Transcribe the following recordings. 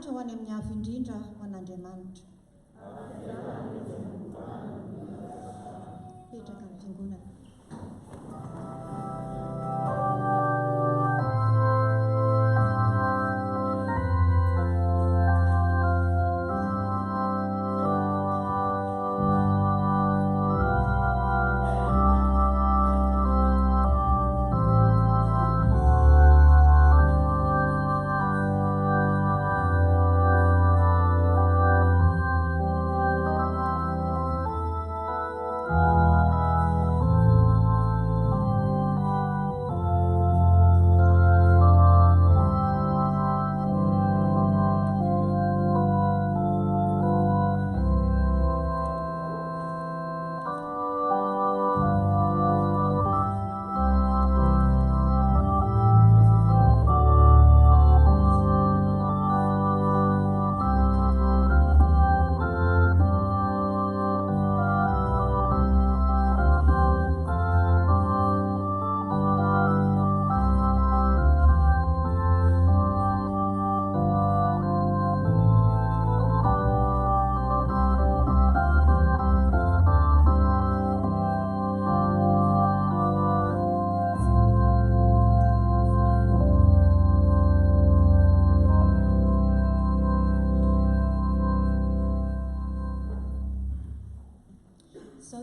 lanitra ho any amin'ny avo indrindra ho an'Andriamanitra. Petraka ny fiangonana.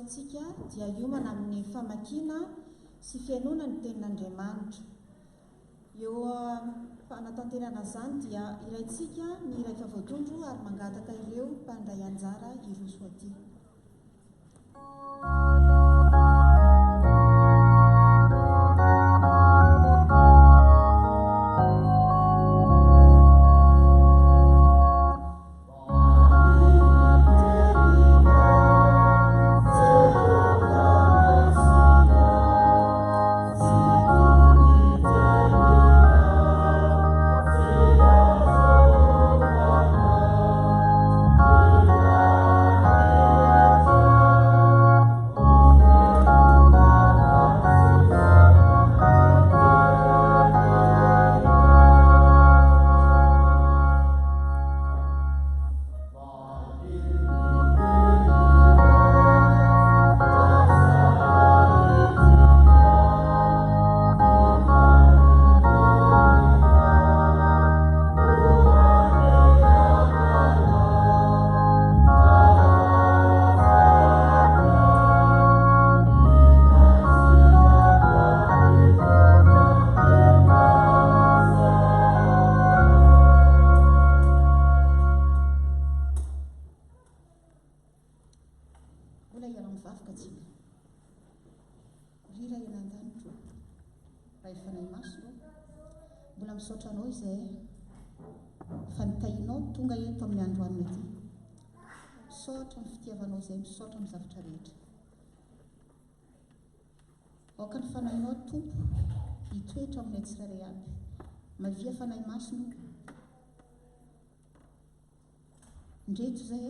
Tsika dia hiomana amin'ny famakiana sy fiainona ny tenin'Andriamanitra. Eo fanatanterana izany dia iraintsika ny iray vavao-tondro ary mangataka ireo mpandray anjara iroso aty. Misaotranao izay fanitainao tonga eto amin'ny androanina ity. Misaotra ny fitiavanao izay, misaotra amin'ny zavatra rehetra. Aoka ny fanahinao Tompo hitoetra amin'ny tsirairay aby. Mavia fanahy masina. Ndreto izay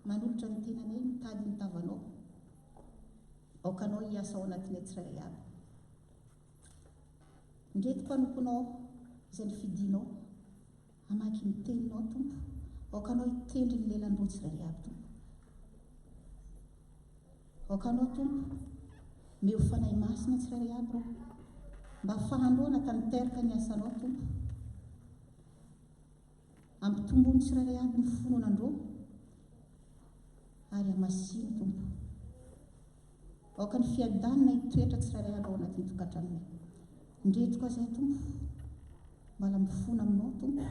manolotra ny tenany mitady ny tavanao. Aoka anao hiasa ao anatin'ny tsirairay aby. Ndreto mpanomponao izay ny fidinao, amaky ny teninao Tompo, aoka anao hitendry ny lelandro tsirairay aby Tompo. Aoka anao Tompo meo fanahy masina tsirairay aby rao, mba ahafahandro natanteraka ny asanao Tompo, ampitombony tsirairay aby ny fononandreo ary amasiny Tompo. Aoka ny fiadanana hitoetra tsirairay aby ao anatin'ny tokantranonay. Ndreto koa izay Tompo, mbala mifona aminao Tompo,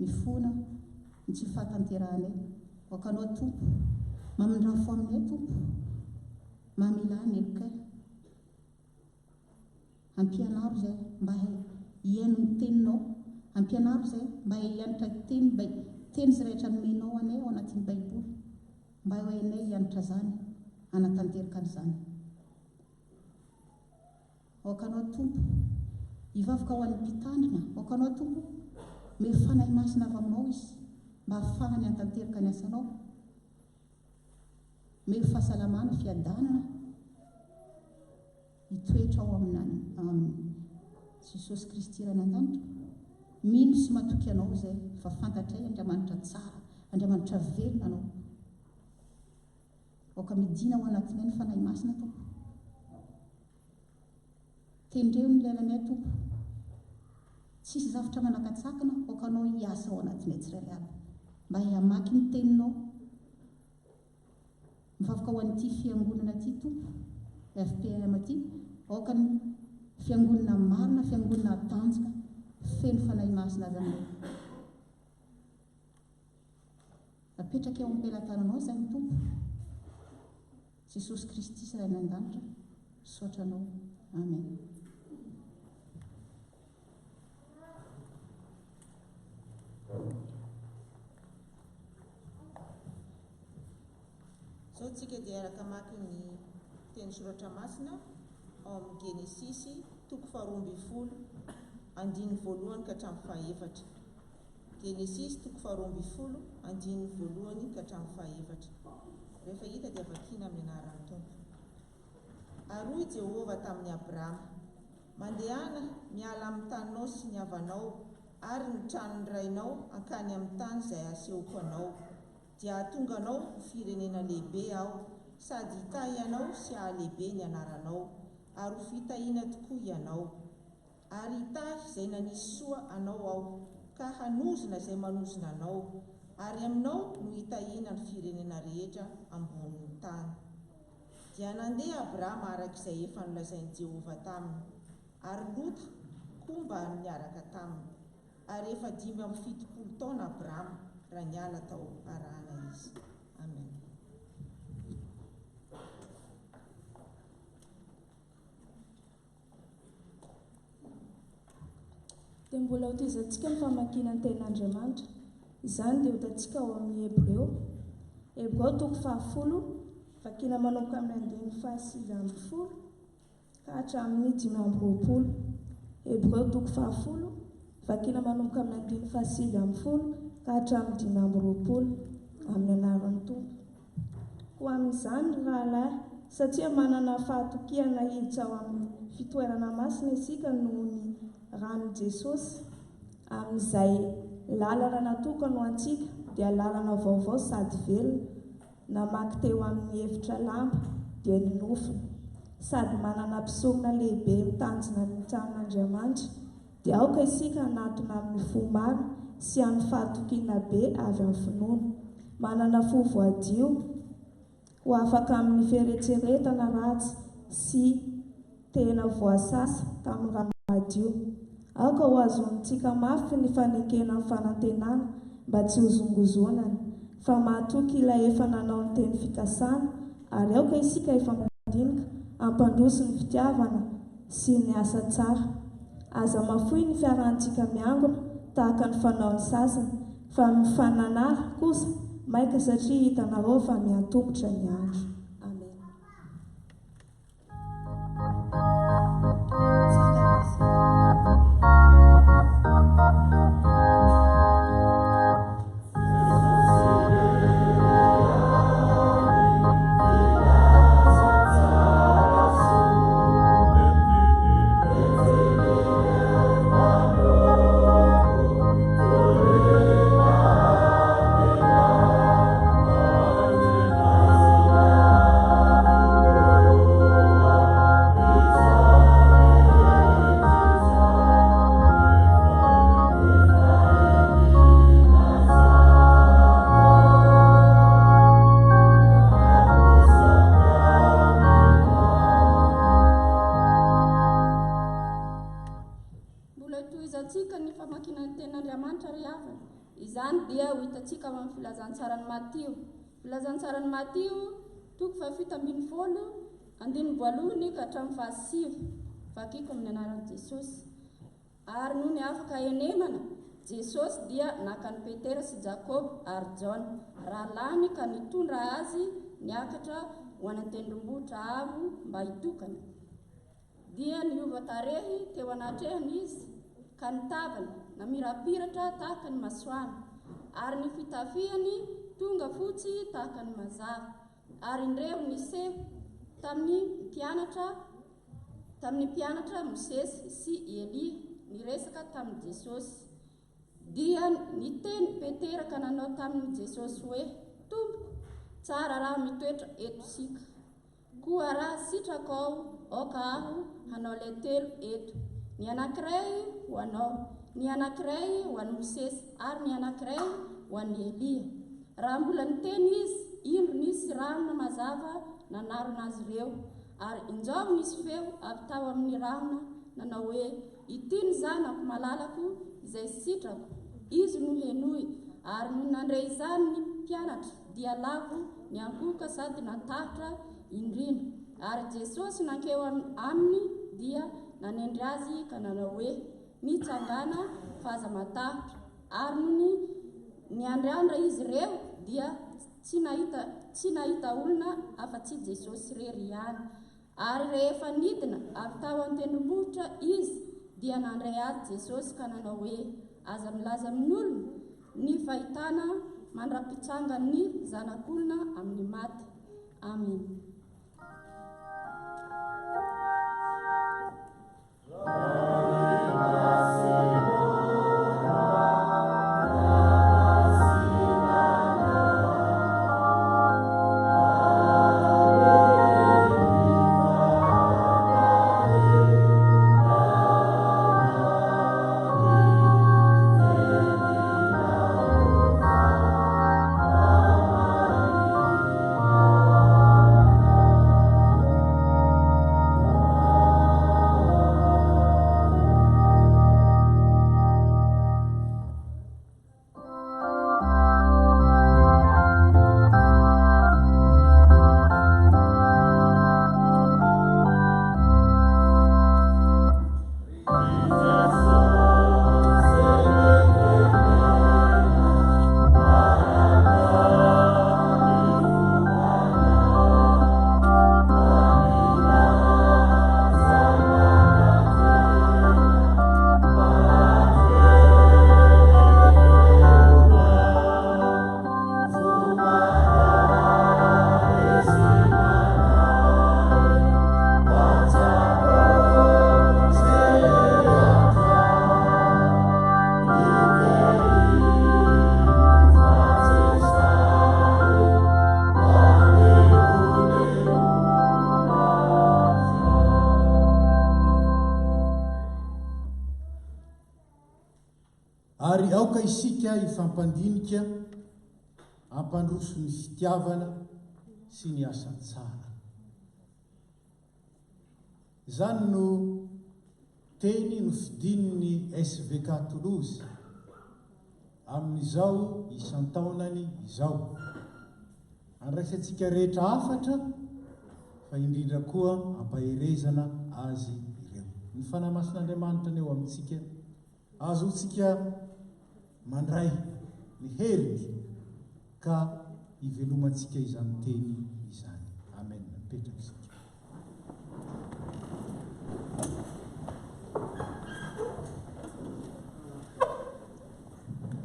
mifona ny tsy fahatanteranay. Aoka anao Tompo mamindrafo aminay Tompo, mamela ny elokay. Ampianaro izay mba hiaino ny teninao, ampianaro izay mba hianatra teny izay rehetra nomenao anay ao anatin'ny Baiboly, mba ho hainay hianatra izany, hanatanteraka an'izany. Aoka anao Tompo hivavaka ho an'ny mpitandrina. Aoka anao Tompo meo fanahy masina avy aminao izy, mba ahafahany hanatanteraka ny asanao. Meo fahasalamana, fiadanana hitoetra ao amin'ny Jesosy Kristy rany an-danitra. mino sy matoky anao izay fa fantatray Andriamanitra tsara, Andriamanitra velona anao. Oka midina ao anatinay ny fanahy masina tompo. Tendreo ny lelanay tompo. Tsisy zavatra manakatsakana, oka anao hiasa ao anatinay tsirairay aby. Mba hiamaky ny teninao. Mivavaka ho an'ity fiangonana ity tompo, FPM ity, oka ny fiangonana marina, fiangonana tanjaka, feno fanahy masina azy aminao. Apetraka eo am-pelantananao izay ny tompo. Jesosy Kristy saray an-danitra, saotranao. Amen. Zao tsika dia araka maky ny teny soratra masina ao amin'ny Genesisy 12 andiny voalohany ka hatramin'ny fahaefatra. Genesisy 12 andiny voalohany ka hatramin'ny fahaefatra. Rehefa hita dia vakina amin'ny anaran'ny Tompo. Aroy Jehova tamin'ny Abrahama, mandehana miala amin'ny taninao sy ny havanao ary ny tranony rainao ankany amin'ny tany izay asehoko anao. Dia ahatonga anao ho firenena lehibe aho, sady hitahy ianao sy ahalehibe ny anaranao, ary ho fitahiana tokoa ianao. Ary hitahy izay nanisy soa anao aho, ka hanozona izay manozona anao, ary aminao no hitahiana ny firenena rehetra ambonin'ny tany. Dia nandeha Abrahama arak'izay efa nolazain'i Jehova taminy, ary Lota koa mba niaraka taminy. Ary efa 570 taona Abrahama raha niala tao arahana izy. Amen. Dia mbola hotezantsika ny famakiana ny tenin'Andriamanitra. Izany dia hotantsika ao amin'ny Hebreo 10, vakiana manomboka amin'ny 7 ka hatramin'ny 5. Hebreo 10, vakiana manomboka amin'ny 7 ka hatramin'ny 5 amin'ny anaran'ny Tompo. Ho amin'izany rahalahy, satria manana fahatokiana hiditra ao amin'ny fitoerana masina isika noho ny ranon'i Jesosy, amin'izay lalana natokana ho antsika dia lalana vaovao sady velona, namaky teo amin'ny efitra lamba dia ny nofiny, sady manana mpisorona lehibe mitanjona ny tranon'Andriamanitra, dia aoka isika hanatona amin'ny fo maro sy amin'ny fahatokiana be avy amin'ny finoana, manana fo voadio ho afaka amin'ny fieretseretana ratsy sy tena voasasa tamin'ny rano madio. Aoka ho azontsika mafy ny fanekena amin'ny fanantenana mba tsy hozongozonana, fa mahatoky ilay efa nanao ny teny fikasana, ary aoka isika efa mandinika ampandroso ny fitiavana sy ny asa tsara. Aza mafoy ny fiarahantsika miangona tahaka ny fanaon'ny sasany, fa ny fananara kosa maika satria hitanareo fa miantombotra ny andro. Amen. Izany dia ho hitantsika amin'ny filazantsarany Matio. Filazantsarany Matio 7:70 andiny voalohany ka hatramin'ny 7. Vakiko amin'ny anaran'i Jesosy. Ary noho ny afaka enemana, Jesosy dia nakany Petera sy Jakob ary Jona, rahalany ka nitondra azy niakatra ho any an-tendrombohitra avo mba hitokana. Dia niova tarehy teo anatrehany izy, ka nitavana namirapiratra tahaka ny masoana, ary ny fitafiany tonga fotsy tahaka ny mazava, ary indreo niseho tamin'ny mpianatra Mosesy sy Elia niresaka tamin'i Jesosy. dia niteny Peteraka nanao tamin'i Jesosy hoe Tompo, tsara raha mitoetra eto sika, koa raha sitraka aoka aho hanao ilay telo eto, ny anankiray ho anao, ny anankiray ho an'i Mosesy ary ny anankiray ho an'i Elia. Raha mbola niteny izy, indro nisy rahona mazava nanarona azy ireo, ary injao nisy feo avy tao amin'ny rahona nanao hoe ity ny zanako malalako izay sitrako, izy no henoy, ary no nandray izany ny mpianatra dia lavo ny ankoka sady natahatra indrindra. Ary Jesosy nankeo aminy dia nanendry azy ka nanao hoe mitsangana faza matahatra, ary no ny andriandra izy ireo dia tsy nahita olona afa-tsy Jesosy rery ihany. Ary rehefa nidina avy tao an-tendrombohitra izy dia nandray azy Jesosy ka nanao hoe aza milaza amin'ny olona ny fahitana mandra-pitsanga ny zanak'olona amin'ny maty. Amen. Ary aoka isika ifampandinika ampandroso ny fitiavana sy ny asa tsara. Izany no teny no fidininy SVK Toulouse amin'izao isan-taonany izao. Andraisantsika rehetra afatra fa indrindra koa ampaherezana azy ireo. Ny fanahy masin'Andriamanitra ny eo amintsika, azotsika mandray ny heriny ka ivelomantsika izany teny izany. Amen. Mipetraka isika.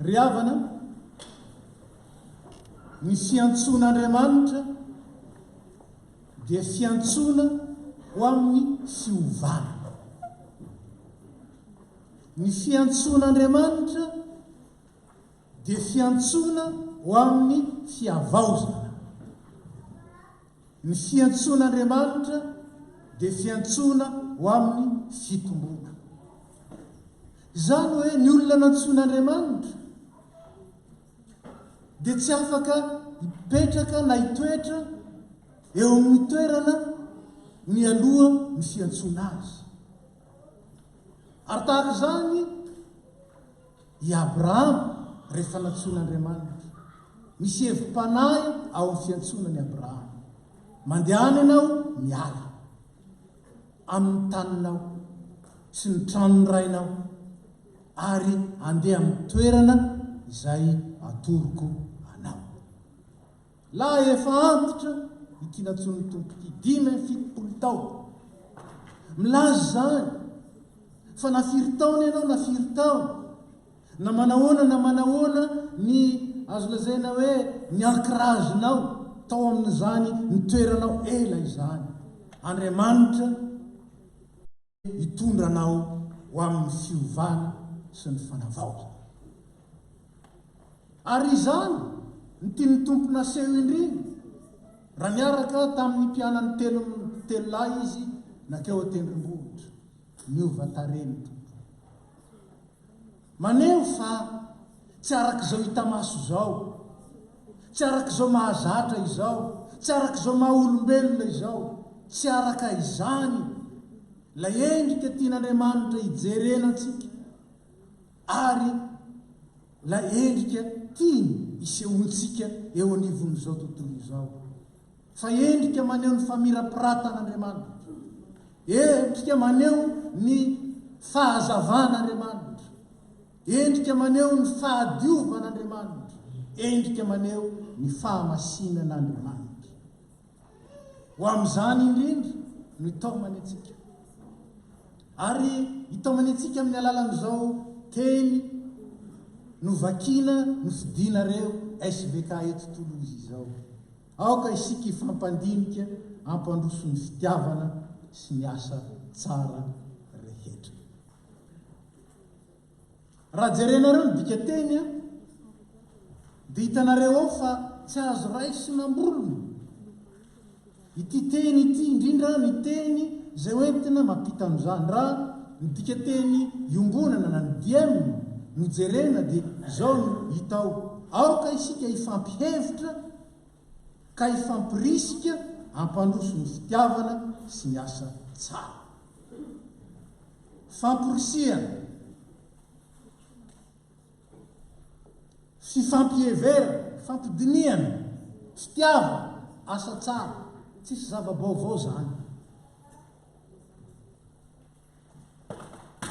Ry havana, ny fiantsoan'Andriamanitra dia fiantsoana ho amin'ny fiovana. Ny fiantsoan'Andriamanitra dia fiantsoana ho amin'ny fiavaozana. Ny fiantsoan'Andriamanitra dia fiantsoana ho amin'ny fitomboana. Izany hoe ny olona nantsoan'Andriamanitra dia tsy afaka hipetraka na hitoetra eo amin'ny toerana mialoha ny fiantsoana azy. Ary tahaka izany i Abrahama rehefa nantsoan'Andriamanitra. Misy hevim-panahy ao amin'ny fiantsoanan'i Abrahama. Mandehana ianao miala amin'ny taninao sy ny tranon'irainao ary andeha amin'ny toerana izay atoroko anao. Laha efa antitra ity nantsoan'ny tompoky 5-7 taona, milaza zany fa na 4 taona ianao na 4 taona, na manahoana ny azo lazaina hoe ny ankirazinao tao amin'izany ny toeranao ela izany, Andriamanitra hitondranao ho amin'ny fiovana sy ny fanavaozana. ary izany ny tiany tompona seho indriny raha niaraka tamin'ny mpianany telo lahy izy nakeo atendrombohitra miova tareny tompo maneo fa tsy arak'izao hita maso zao, tsy arak'izao mahazatra izao, tsy arak'izao mahaolombelona izao, tsy araka izany la endrika tian'Andriamanitra hijerena antsika ary la endrika tiany isehontsika eo anivon'izao tontolo izao. Fa endrika maneho ny famirapiratanaandriamanitra, endrika maneho ny fahazavanaandriamanitra, endrika maneho ny fahadiovan'andriamanitra, endrika maneho ny fahamasinan'andriamanitra. Ho amin'izany indrindra no hitaomany antsika, ary hitaomany antsika amin'ny alalan'izao teny novakina no fidinareo SVK eto Tolozy izao. Aoka isika ifampandinika ampandroso ny fitiavana sy ny asa tsara rehetra. Raha jerenareo ny dika teny a dia hitanareo ao fa tsy azo raisina ambolony ity teny ity, indrindra ny teny zay hoentina mampita an'izany. Raha ny dika teny iombonana na ny diemina no jerena dia izao no hitao. Aoka isika ifampihevitra ka ifampirisika ampandroso ny fitiavana sy ny asa tsara. Famporisiana, fifampiheverana, fampidiniana, fitiavana, asa tsara, tsisy zava-baovao zany.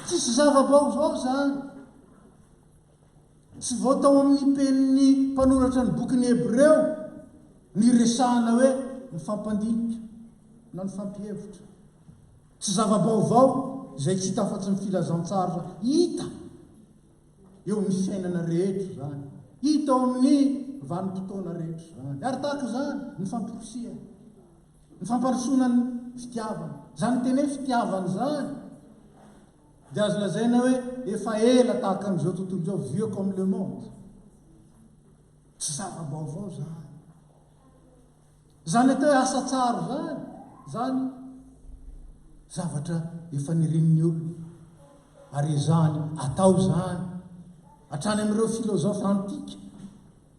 Tsisy zava-baovao zany. Tsy voatao amin'ny penin'ny mpanoratra ny bokin'ny Hebreo ny resahana hoe ny fampandinika na ny fampihevitra. Tsy zava-baovao izay tsy hita afa-tsy ny filazantsara hita eo amin'ny fiainana rehetra zany, hita ao amin'ny vanim-potoana rehetra zany. Ary tahaka zany ny famporisiana, ny fampandrosoana ny fitiavana. Zany teny hoe fitiavana zany dia azo lazaina hoe efa ela tahaka amin'izao tontolo izao, vieux comme le monde. Tsy zava-baovao zany. Zany atao hoe asa tsara zany, zany zavatra efa nirin'ny olona ary zany atao zany hatrany amin'ireo filozofa antika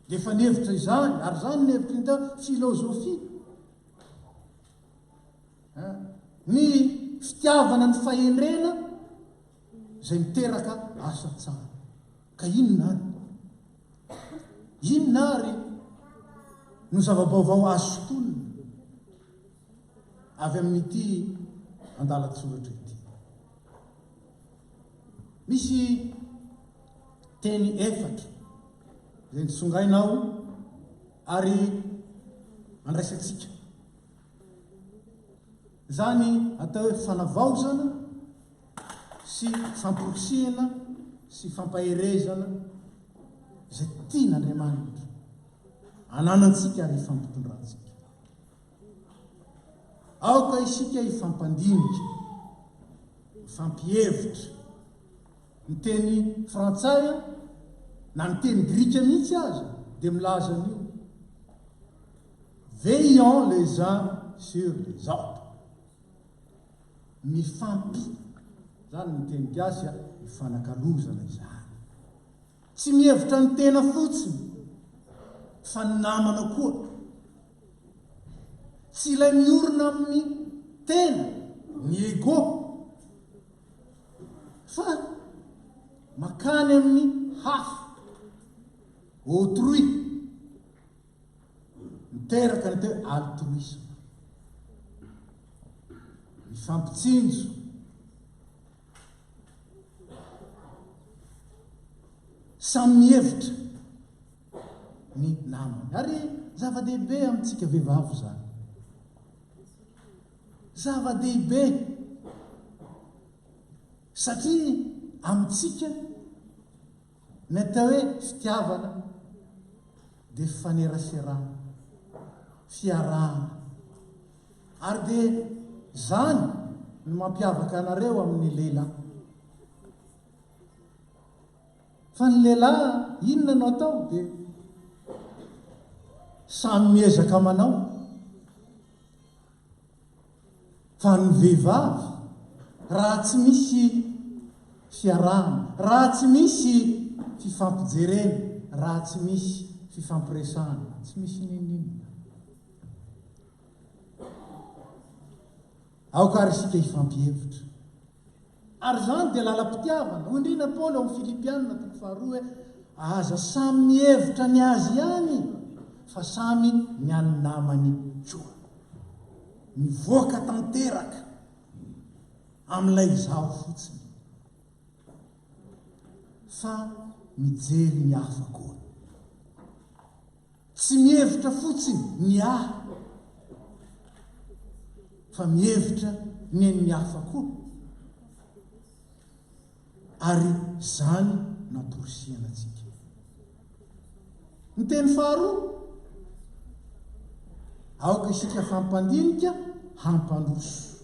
dia efa nihevitra izany, ary zany nihevitra ny tao filozofia. Ny fitiavana ny fahendrena zay miteraka asa tsara. Ka inona ary? Inona ary no zava-baovao azo sotonina avy amin'ity andalatsoratra ity? Misy teny efatra zay nitsongainao ary andraisatsika. Zany atao hoe fanavaozana sy famporisiana sy fampaherezana zay tian'Andriamanitra ananantsika ary ifampitondrantsika. Aoka isika ifampandinika, ifampihevitra. Ny teny frantsay na ny teny grika mihitsy aza dia milaza an'io: veillant les uns sur les autres. Zany ny teny gasy mifanakalozana izany. Tsy mihevitra ny tena fotsiny fa ny namana koa. Tsy ilay miorina amin'ny tena, ny ego, fa makany amin'ny hafa, autrui, miteraka ny teo altruisme, mifampitsinjo, samy mihevitra ny namany. Ary zava-dehibe amintsika vehivavy zany, zava-dehibe, satria amintsika ny atao hoe fitiavana dia faneraserana, fiarahana. Ary dia zany no mampiavaka anareo amin'ny lehilahy. Fa ny lehilahy inona no atao dia samy miezaka manao fa ny vehivavy raha tsy misy fiarahana, raha tsy misy fifampijerena, raha tsy misy fifampiresahana, tsy misy ninina. aokary isika hifampihevitra. Ary zany dia lalam-pitiavana. Indrindra Paoly ao amin'ny Filipianina 2 hoe aza samy mihevitra ny azy ihany fa samy ny any namany koa. Mivoaka tanteraka amin'ilay izaho fotsiny fa mijery ny hafa koa. Tsy mihevitra fotsiny ny ahy fa mihevitra ny ny hafa koa. Ary zany namporosiana antsika. Ny teny faharoa, aoka isika fampandinika hampandroso.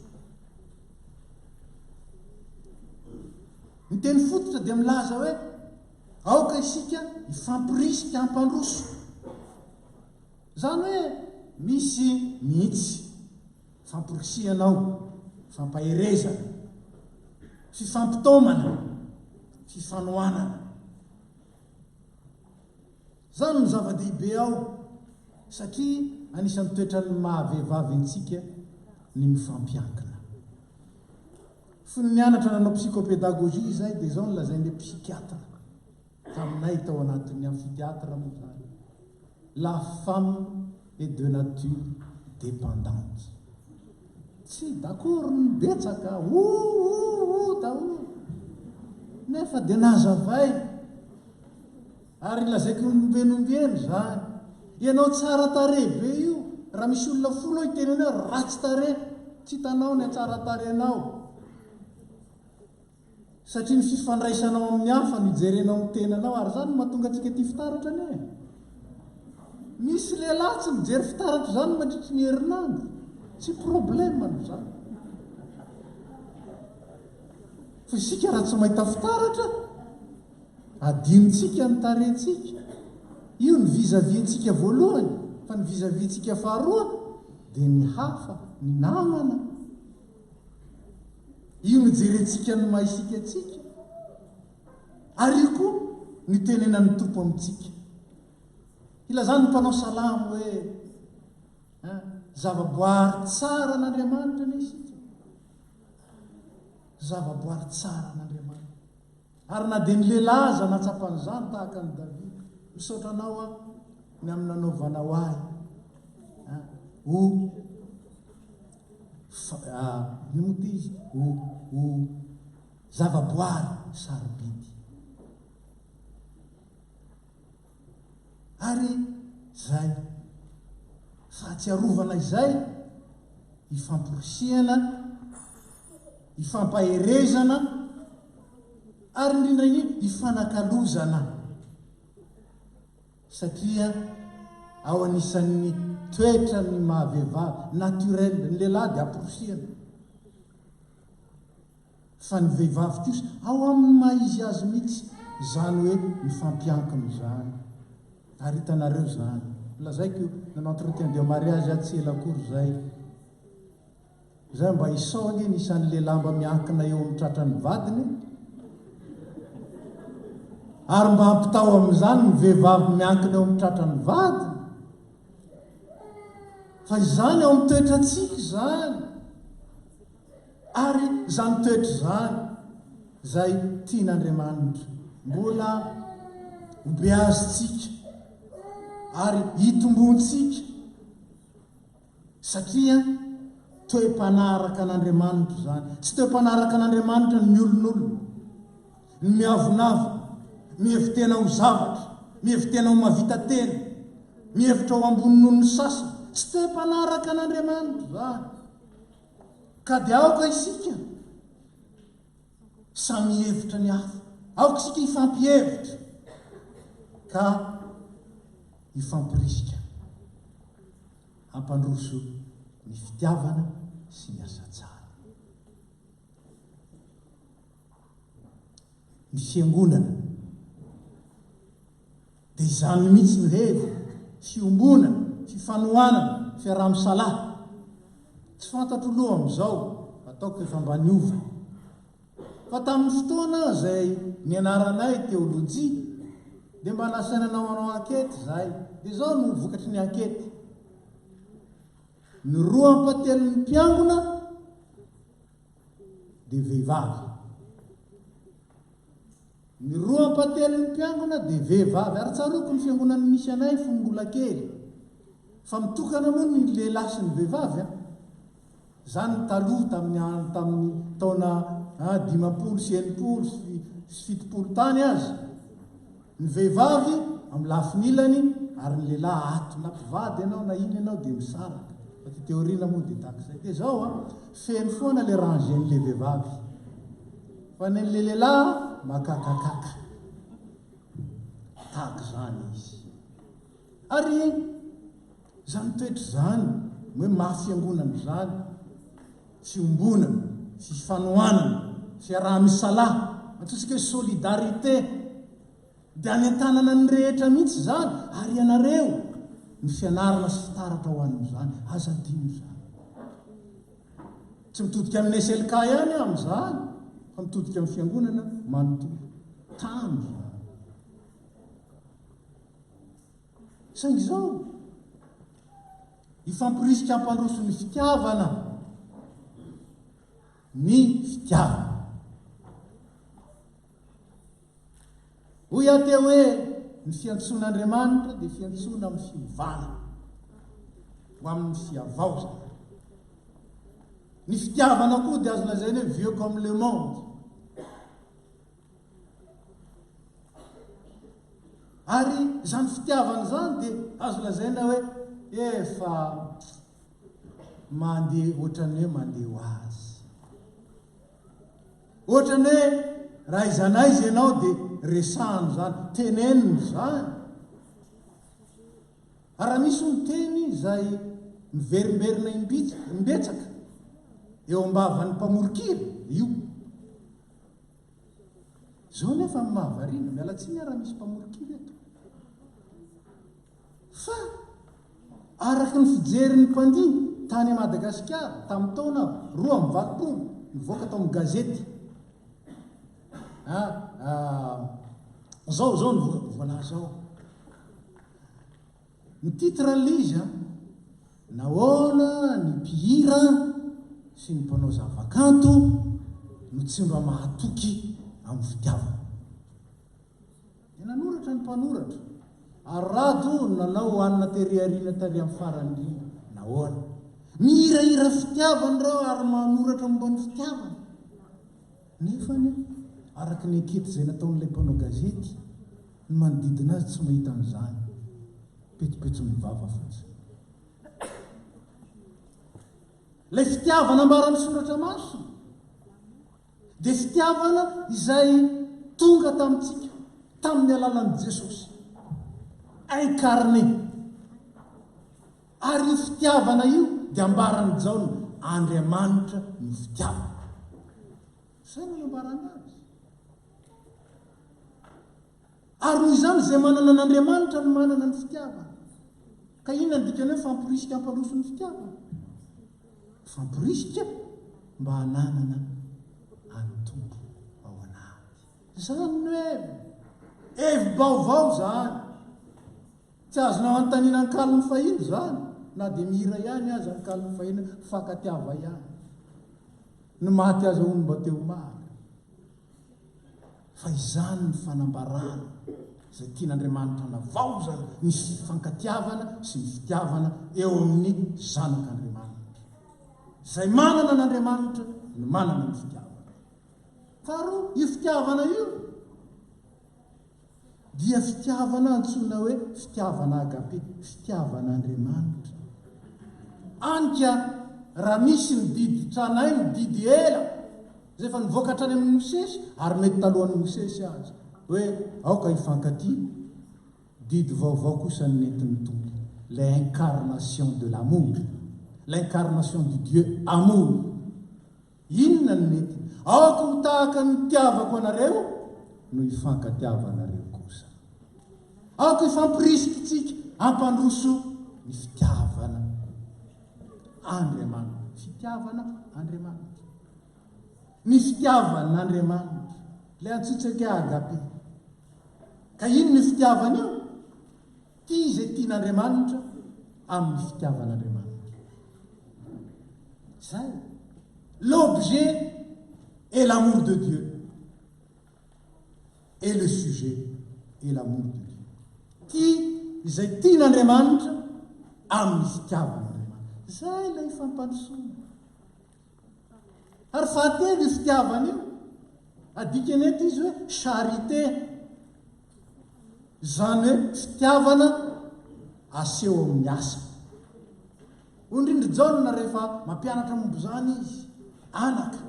Ny teny fototra dia milaza hoe aoka isika ifampirisika hampandroso. Zany hoe misy mihitsy fampirisianao, fampaherezana, fifampitomana, fifanoanana. Zany ny zava-dehibe ao satria anisan'ny toetrany mahavehivavy antsika ny mifampiankina. Fony nianatra nanao psychopédagogie izay dia zao nolazain'ilay psychiatre taminay tao anatin'ny amphithéâtre moa zany. La femme est de nature dépendante. Tsy d'accord ny betsaka daholo nefa dia nazavay ary lazaiko nombeniombeny zany. Ianao tsara tare be io, raha misy olona folo itenena hoe ratsy tare, tsy hitanao ny tsara tarenao satria ny fifandraisanao amin'ny hafa no hijerenao amin'ny tenanao. Ary zany mahatonga antsika ty fitaratra ne. Misy lehilahy tsy mijery fitaratra zany mandritry ny herinandro, tsy problème no zany. Fa isika raha tsy mahita fitaratra, adinontsika ny tarentsika. Io ny vizaviantsika voalohany, fa ny vizaviantsika faharoa dia ny hafa, ny namana. Io ny jerentsika ny mahisika atsika. Ary io koa ny tenenan'ny tompo amintsika. Ilazany ny mpanao salamo hoe zavaboary tsara n'Andriamanitra ny isika. Zavaboary tsara n'Andriamanitra. Ary na dia ny lehilahy aza natsapan'izany tahaka ny Davida. Misaotra anao ny amin'ny nanaovanao ahy ny moty izy ho zavaboary sarobidy. Ary zay fahatsiarovana izay ifamporisiana, ifampaherezana, ary indrindra ifanakalozana. Satria ao anisan'ny toetra ny mahavehivavy naturel, ny lehilahy dia amporosiana fa ny vehivavy kosa ao amin'ny maha-izy azy mihitsy zany hoe mifampiankina zany. Ary hitanareo zany lazaiko nanao entretien de mariage atsela akory zay mba isaony nisan'ny lehilahy mba miankina eo amin'ny tratrany vadiny, ary mba hampitao amin'izany ny vehivavy miankina eo amin'ny tratrany vadiny. Fa izany ao amin'ny toetrantsika zany. Ary zany toetra zany zay tian'Andriamanitra mbola hobeazitsika ary hitombontsika, satria toe-panaraka an'Andriamanitra zany. Tsy toe-panaraka an'Andriamanitra ny olon'olona, ny miavonavo, mihevitena ho zavatra, mihevitena ho mavita tena, mihevitra ho ambonin'olony sasany. Tsy toe-panaraka an'Andriamanitra zany. Ka dia aoka isika samy hevitra ny hafa, aoka isika hifampihevitra ka hifampirisika hampandroso ny fitiavana sy ny asa tsara. Ny fiangonana dia izany mihitsy ny hevy, fiombonana, fifanoanana fiaraha-misalahy tsy fantatro loha amin'izao ataoko efa mba niova fa tamin'ny fotoana zay nianaranay teolojia dia mba nasainanao manao ankety zahay dia zao no vokatry ny ankety ny roa ampatelo ny mpiangona dia vehivavy ny roa ampatelo ny mpiangona dia vehivavy ary tsaroko ny fiangonany misy anay fongola kely fa mitokana moa ny lehilahy sy ny vehivavy zany taloha tamin'ny taona 50 sy 60 sy 70 tany azy ny vehivavy amin'ny lafinilany ary ny lehilahy ato na mpivady ianao na iny ianao dia misaraka fa ty teoriana moa dia takizay dia zao feno foana le rangen'le vehivavy fa nyle lehilahy makakakaka tahaka zany izy ary zany toetra zany hoe mafiangonana zany fiombonana fifanoanana fiaraha-misalahy ataontsika hoe solidarité dia any an-tanana ny rehetra mihitsy zany ary ianareo ny fianarana sy fitaratra ho an'izany aza dino zany tsy mitodika amin'ny SLK ihany amin'izany fa mitodika amin'ny fiangonana manontolo tany saingy zao ifampirisika ampandroso ny fitiavana ny fitiavana hoy ateo hoe ny fiantsoan'Andriamanitra dia fiantsoana amin'ny fiovana ho amin'ny fiavaozana ny fitiavana koa dia azo lazaina hoe vieux comme le monde ary zany fitiavana zany dia azo lazaina hoe efa mandeha ohatrany hoe mandeha ho azy ohatrany hoe raha izanaizy ianao dia resahany zany teneniny zany ary raha misy miteny zay miverimberina imbetsaka eo ambavan'ny mpamorokira io zao nefa amin'ny mahavarina mialatsiny raha misy mpamorokira eto fa araky ny fijerin'ny mpandiny tany Madagasikara tamin'ny taona 2020 nivoaka tao amin'ny gazety zao nivoaka voilà zao ny titre l'izy nahoana ny mpihira sy ny mpanao zavakanto no tsy mba mahatoky amin'ny fitiavana dia nanoratra ny mpanoratra ary rado nanao hoanina teriariana tary amin'ny farany nahoana mihirahira fitiavana reo ary manoratra momba ny fitiavana nefany araky ny ankety zay nataon'ilay mpanao gazety ny manodidina azy tsy mahita an'izany petipetso mivava fotsiny lay fitiavana ambarany soratra masina dia fitiavana izay tonga tamintsika tamin'ny alalan'i Jesosy incarné ary io fitiavana io dia ambarany zao ny Andriamanitra ny fitiavana zay no nambarany azy ary noho izany zay manana an'Andriamanitra no manana ny fitiavana ka ino andikany hoe fampirisika ampandroso ny fitiavana fampirisika mba hananana antombo ao anaty zany hoe evy baovao zany tsy azonao antanina ankalony fahiny zany na dia mihira ihany azy ankalony fahiny fakatiava ihany ny maty azy ao mba teo mary fa izany ny fanambarana zay tian'Andriamanitra navaozana ny fankatiavana sy ny fitiavana eo amin'ny zanak'Andriamanitra zay manana n'Andriamanitra no manana ny fitiavana faharoa io fitiavana io dia fitiavana antsoina hoe fitiavana agape fitiavan'Andriamanitra anka raha misy ny didy tranay ny didy ela zay efa nivoaka hatrany amin'ny Mosesy ary mety talohan'ny Mosesy azy hoe aoka hifankaty didy vaovao kosa ny nentin'ny tompo l'incarnation de l'amour l'incarnation du Dieu amour inona ny nentiny aoka ho tahaka ny tiavako anareo no hifankatiavanareo kosa aoka hifampirisika tsika ampandroso ny fitiavana Andriamanitra. Fitiavana Andriamanitra. Ny fitiavan'Andriamanitra. Le antsotsaka agape. Ka ino ny fitiavana io? Tia izay tian'Andriamanitra amin'ny fitiavan'Andriamanitra. Zay. L'objet est l'amour de Dieu. Et le sujet est l'amour de Dieu. Tia izay tian'Andriamanitra amin'ny fitiavan'Andriamanitra. Zay ilay ifampandrosoana. Ary fahatelo io fitiavana io. Adikany eto izy hoe charité. Zany hoe fitiavana aseho amin'ny asa. Ondrindry jaona rehefa mampianatra mombo zany izy. Anaka.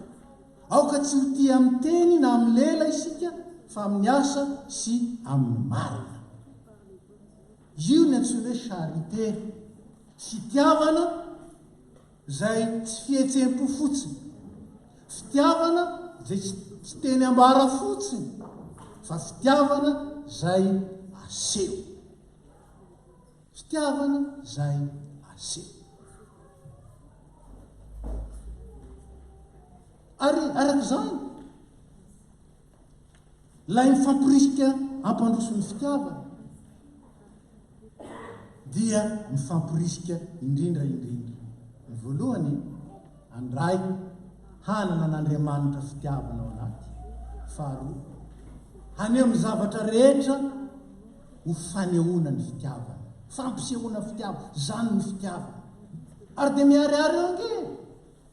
Aoka tsy ho tia amin'ny teny na amin'ny lela isika fa amin'ny asa sy amin'ny marina. Io ny antsoina hoe charité. Fitiavana zay tsy fihetsem-po fotsiny. Fitiavana zay tsy teny ambara fotsiny. Fa fitiavana zay aseho. Fitiavana zay aseho. Ary arak'izany, lay mifampirisika ampandroson'ny fitiavana dia mifampirisika indrindra. Ny voalohany, andray hanana n'Andriamanitra fitiavana ao anaty. Faharoa, haneo ny zavatra rehetra ho fanehoana ny fitiavana. Fampisehoana fitiavana, zany ny fitiavana. Ary dia miariary eo ange.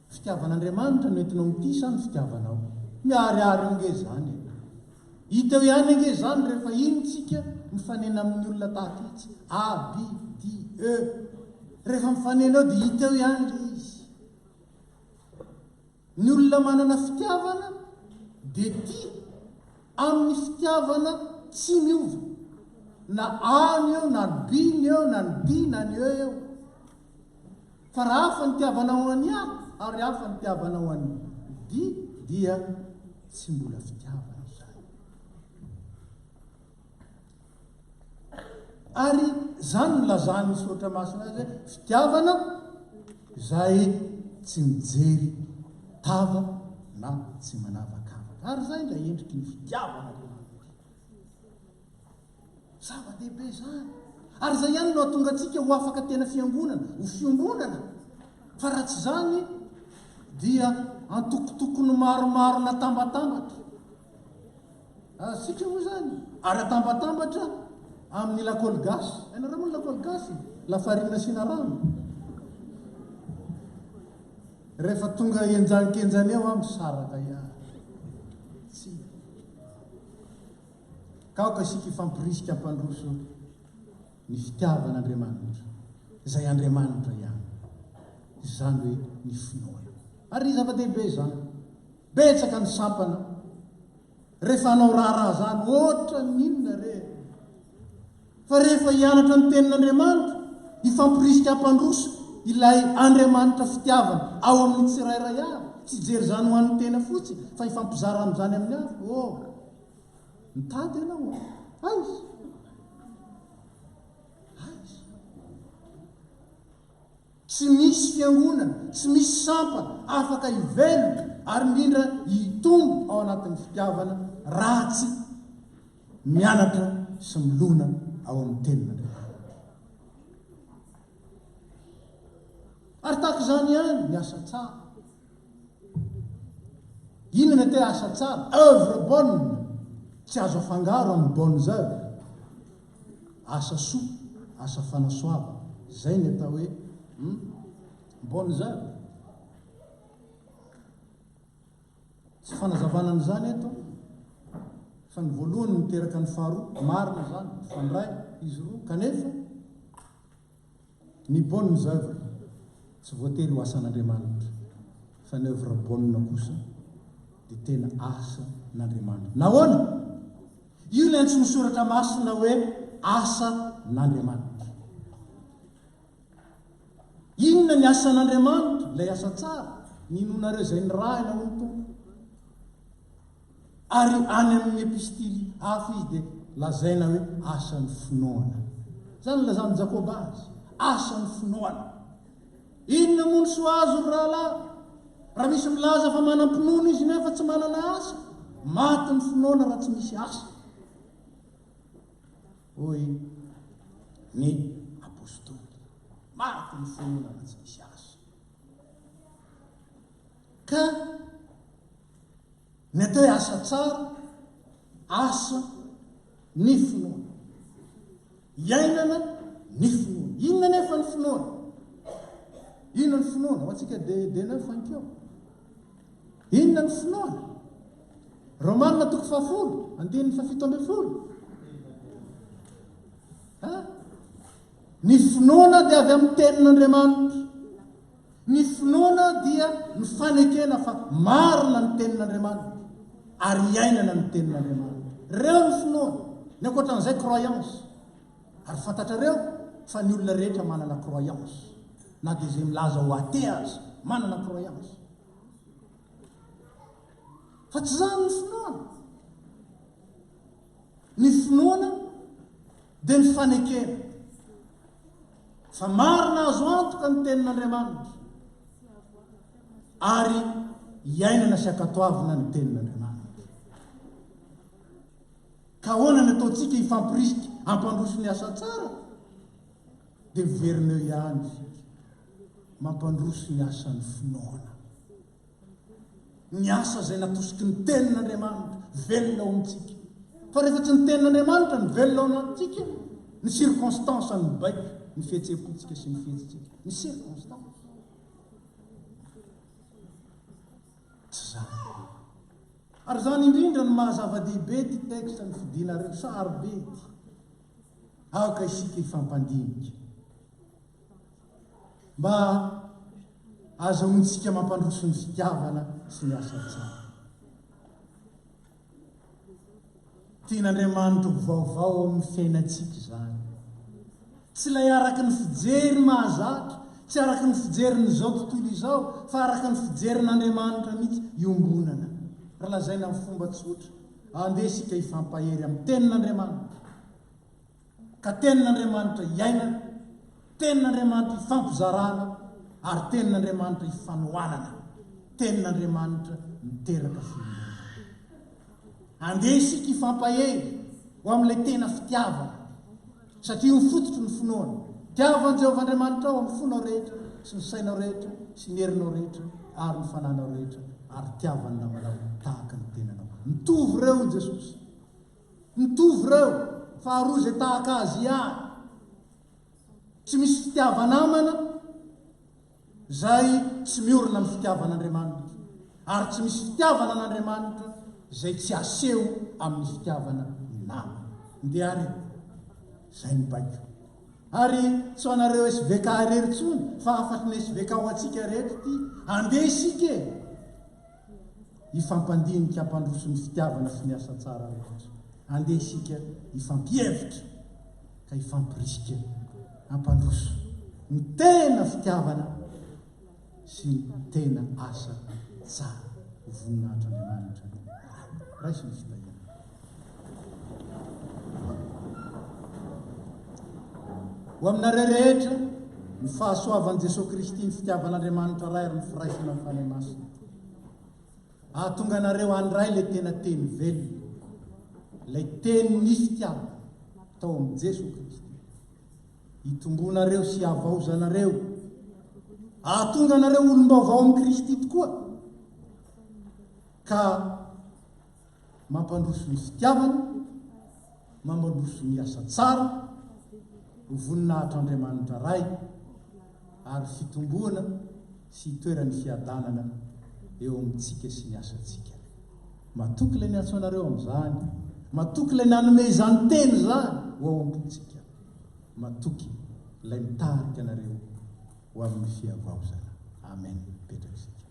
Fitiavan'Andriamanitra no entinao mitisa ny fitiavanao. Miariary eo ange zany. Hiteo ihany ange zany rehefa iny tsika mifanena amin'ny olona tahaka itsy. A, B, D, E. Rehefa mifanena eo dia hiteo ihany le izy. Ny olona manana fitiavana dia tia amin'ny fitiavana tsy miova. Na A ny eo, na ny B ny eo, na ny D, na ny E eo. Fa raha hafa ny tiavanao an'ny A, ary hafa ny tiavanao an'ny D, dia tsy mbola fitiavana izany. Ary zany no lazan'ny Soratra Masina azy hoe fitiavana zay tsy mijery tava na tsy manavakavaka. Ary zay ilay endriky ny fitiavana. Zava-dehibe zany. Ary zay ihany no atonga antsika ho afaka tena fiangonana, ho fiombonana. Fa raha tsy zany dia antokotokony maromaro natambatambatra. Sika moa zany. Ary atambatambatra amin'ny lakôly gasy. Ianareo moa ny lakôly gasy? Lafarina sy na rano. Rehefa tonga enjankenjany eo misaraka ihany. Tsy. Kaoka sika ifampirisika ampandroso ny fitiavan'Andriamanitra. Izay Andriamanitra ihany. Izany hoe ny finoana. Ary zava-dehibe zany. Betsaka ny sampana. Rehefa hanao raha zany, ohatra n'inona re. Fa rehefa hianatra ny tenin'Andriamanitra, ifampirisika ampandroso ilay Andriamanitra fitiavana ao amin'ny tsirairay avy. Tsy jery zany ho an'ny tena fotsiny, fa ifampizara amin'izany amin'ny avy. Mitady ianao. Aiza. Tsy misy fiangonana, tsy misy sampana afaka ivelo ary indrindra hitombo ao anatin'ny fitiavana ratsy mianatra sy milona ao amin'ny tenin'Andriamanitra. Ary tahaka izany ihany ny asa tsara. Inona te asa tsara? Œuvre bonne. Tsy azo afangaro amin'ny bonnes œuvres. Asa soa, asa fanasoava. Zay ny atao hoe bonnes œuvres. Tsy fanazavana an'izany eto. Fa ny voalohany miteraka ny faharoa, marina zany, fandray izy roa. Kanefa ny bonnes œuvres tsy voatery ho asan'Andriamanitra. Fa ny œuvre bonne kosa dia tena asa n'Andriamanitra. Nahoana? Io ilay antsoina Soratra Masina hoe asa n'Andriamanitra. Inona ny asan'Andriamanitra? Ilay asa tsara. Ninonareo izay ny rahina ho ny tompo. Ary any amin'ny epistily hafa izy dia lazaina hoe asan'ny finoana. Zany lazan'i Jakoba azy. asany finoana. Inona mono soa azo ry rahalahy? Raha misy milaza fa manam-pinoana izy nefa tsy manana asa, maty ny finoana raha tsy misy asa. Hoy ny apôstôly, maty ny finoana raha tsy misy asa. Ka ny atao hoe asa tsara, asa ny finoana, iainana ny finoana. Inona nefa ny finoana? Inona ny finoana? Ho antsika de nefa ankeo. Inona ny finoana? Romanina 10:7. Ny finoana dia avy amin'ny tenin'Andriamanitra. Ny finoana dia ny fanekena fa marina ny tenin'Andriamanitra ary iainana ny tenin'Andriamanitra. Reo ny finoana. Ny ankoatran'izay croyance. Ary fantatrareo fa ny olona rehetra manana croyance. Na dia izay milaza ho athée azy manana croyance. Fa tsy zany ny finoana. Ny finoana dia ny fanekena fa marina azo antoka ny tenin'Andriamanitra ary iainana sy ankatoavina ny tenin'Andriamanitra. Ka ahoana ny ataontsika hifampirisika hampandroso ny asa tsara? Dia verina ihany mampandroso ny asan'ny finoana. Ny asa izay natosiky ny tenin'Andriamanitra velona ao amintsika. Fa rehefa tsy ny tenin'Andriamanitra ny velona ao anatintsika, ny circonstance ny baika, ny fihetsepontsika sy ny fihetsintsika. Ny circonstance. Tsy zany. Ary zany indrindra ny mahazava-dehibe ty texte ny fidinareo sarobe ty. Aoka isika hifampandinika. Mba azahoantsika mampandroso ny fitiavana sy ny asa tsara. Tian'Andriamanitra vaovao amin'ny fiainantsika zany. Tsy ilay araky ny fijery mahazatra, tsy araky ny fijerin'izao tontolo izao, fa araky ny fijerin'Andriamanitra mihitsy iombonana. Raha lazaina amin'ny fomba tsotra, andeha isika hifampahery amin'ny tenin'Andriamanitra. Ka tenin'Andriamanitra iainana, tenin'Andriamanitra hifampizarana, ary tenin'Andriamanitra hifanohanana, tenin'Andriamanitra miteraka fiainana. Andeha isika hifampahery ho amin'ilay tena fitiavana, satria ho fototry ny finoana. Tiavan'i Jehovahandriamanitra ao amin'ny fonao rehetra, sy ny sainao rehetra, sy ny herinao rehetra, ary ny fananao rehetra, ary tiavany namanao tahaka ny tenanao. Mitovy reo i Jesosy. Mitovy reo, faharoa izay tahaka azy ihany. Tsy misy fitiavanamana zay tsy miorina amin'ny fitiavan'Andriamanitra, ary tsy misy fitiavana an'Andriamanitra zay tsy aseho amin'ny fitiavana ny namana. Ndehary zay ny baiko. Ary tsy ho anareo SVK rery tsony, fa afatry ny SVK ho antsika rehetra ty. Andeha isika hifampandinika hampandroso ny fitiavana sy ny asa tsara rehetra. Andeha isika hifampievitra ka hifampirisika hampandroso ny tena fitiavana sy ny tena asa tsara. Voninahitran'Andriamanitra raisy ny fitahina. Ho aminareo rehetra ny fahasoavan'i Jesosy Kristy ny fitiavan'Andriamanitra ray ary ny firaisana ny fanahy masina. Ahatonga anareo andray ilay tena teny velona, ilay teny ny fitiavana tao amin'i Jesosy Kristy. Hitombonareo sy havaozanareo. Ahatonga anareo olom-baovao amin'ny Kristy tokoa. Ka mampandroso ny fitiavana, mampandroso ny asa tsara, ho voninahitr'Andriamanitra ray, ary fitomboana sy toerany fiadanana eo amintsika sy ny asantsika. Matoky ilay ny antsoanareo amin'izany, matoky ilay nanome izany teny zany ho ao amintsika, matoky ilay mitarika anareo ho amin'ny fiavaozana. Amen. Petraka isika.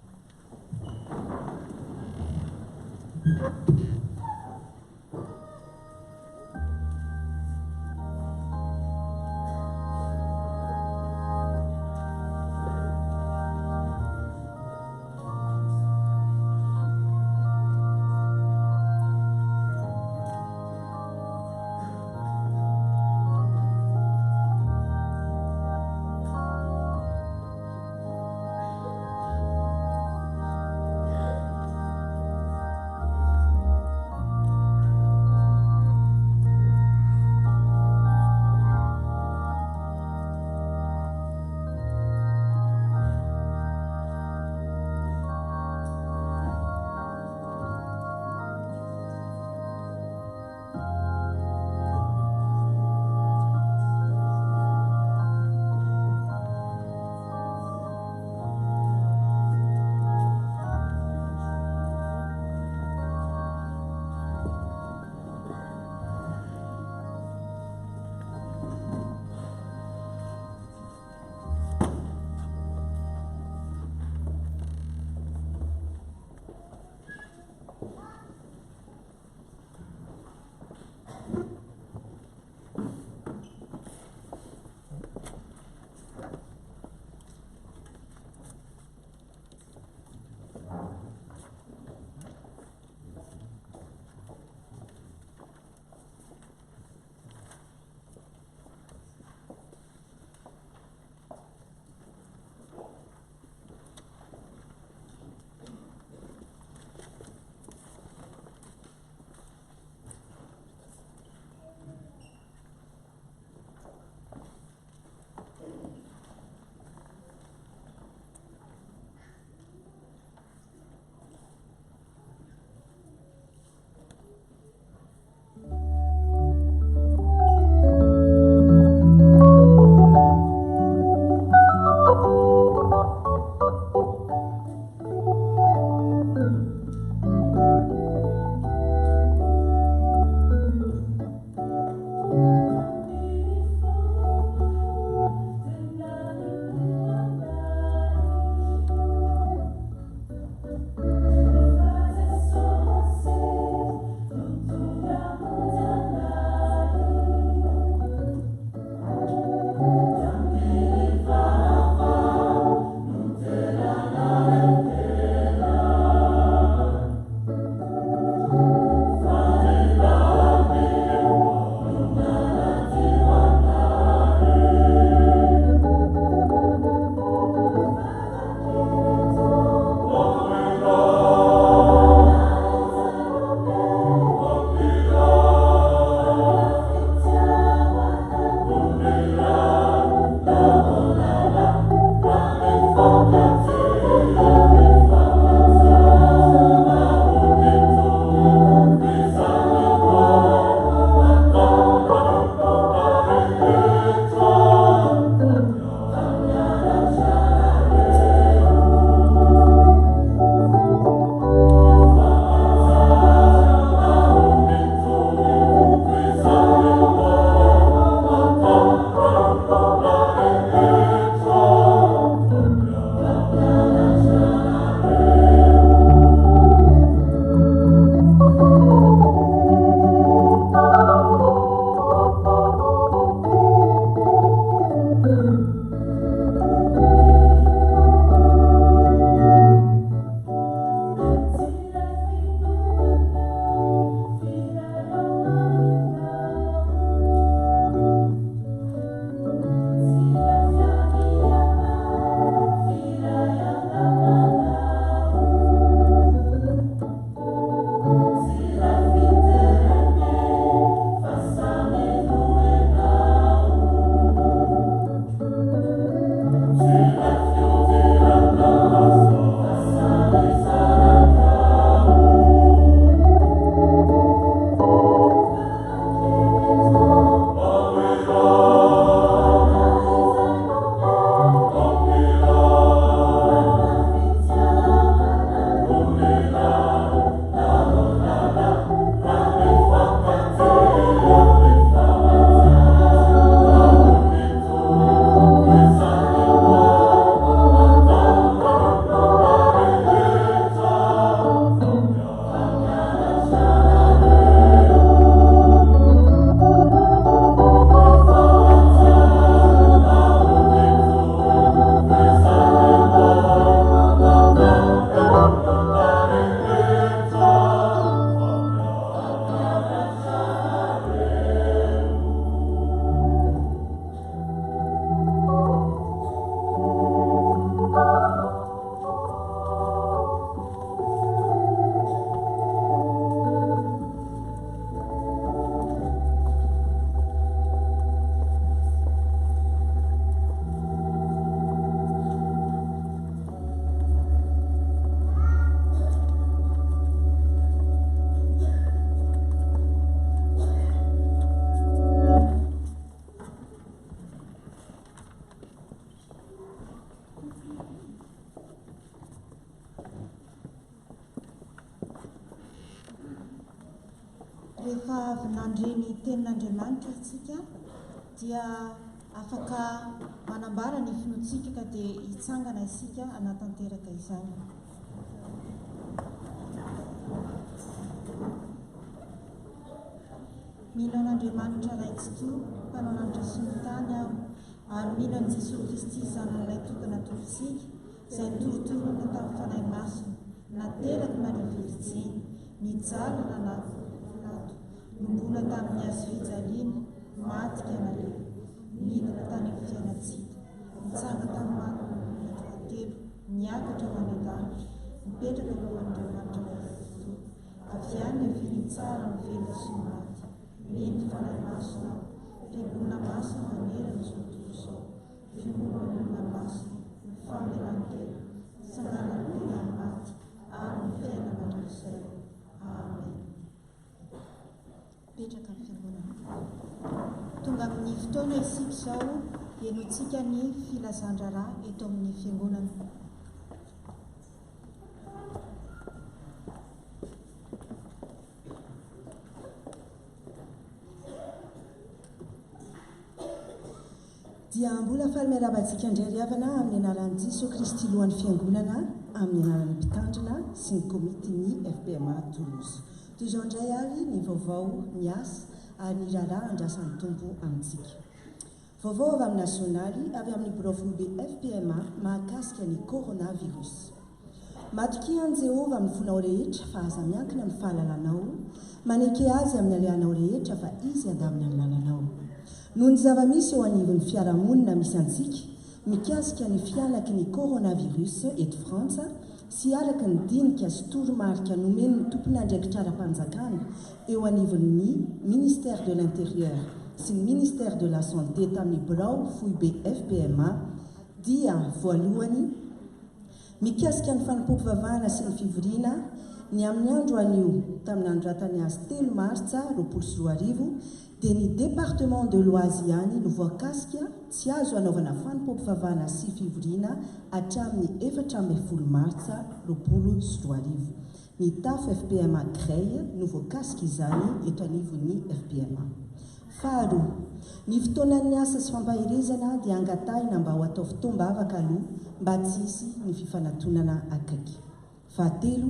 mandre ny tenin'Andriamanitra isika dia afaka manambara ny finoantsika ka dia hitsangana isika hanatanteraka izany. Mino an'Andriamanitra ray tsy toa, mpanao sy ny tany aho, ary mino an'i Jesosy Kristy zanan'ilay tokana torontsika, izay torotorona tamin'ny fanahy masina, nateraky mariviritsiny, nijalona nato, nombola tamin'ny hazo fijaliana, matika naleo, nidina tany amin'ny fiainatsika, nitsanga tamin'ny manotratelo, niakatra ho any an-danitra, mipetraka eo amin'Andriamanitra fotoa, avy any avily tsara ny velo sy ny maty, mino fanahy masina, fiangonana masina manerana izao tontolo izao, fiangonana masina, ny famelan-tena, sanganan'ny tena maty, ary ny fiainana mandrakizay. Amen. Petraka ny fiangonana. Tonga amin'ny fotoana isika izao hiainontsika ny filazan-draharaha eto amin'ny fiangonana. Dia mbola faly miarabantsika indray riavana amin'ny anaran'i Jesosy Kristy lohan'ny fiangonana amin'ny anaran'ny mpitandrina sy ny komitiny FPMA Toulouse. Toy izao indray ary ny vaovao miasa ary ny raharaha andrasan'ny tombo amintsika. Vaovao avy amin'ny nasionaly avy amin'ny bureau-be FPMA mahakasika ny coronavirus. Matokian Jehovah amin'ny fonao rehetra fa aza miankina amin'ny fahalalanao, maneke azy amin'ny alehanao rehetra fa izy andamina amin'ny lalanao. Noho ny zava-misy eo anivon'ny fiarahamonina misy antsika, mikasika ny fianaky ny coronavirus eto Frantsa sy araky ny dinika sy toromarika nomeny ny tompon'andraikitra ara-panjakana eo anivon'ny ministère de l'Intérieur sy ny ministère de la Santé tamin'ny birao foibe FPMA dia voalohany mikasika ny fanimpom-pivavahana sy ny fivoriana ny amin'ny andro anio tamin'ny andro ratany azy 3 martsa 2020 dia ny département de l'Oise ihany no voakasika tsy azo anaovana fanimpom-pivavahana sy fivoriana hatramin'ny 14 martsa 2020. Ny tafo FPMA Creil no voakasika izany eto anivon'ny FPMA. Faharoa, ny fotoanan'ny asa sy fampahirizana dia angatahina mba ho atao fotoam-bavaka aloha mba tsy hisy ny fifanantonana akaiky. Fahatelo,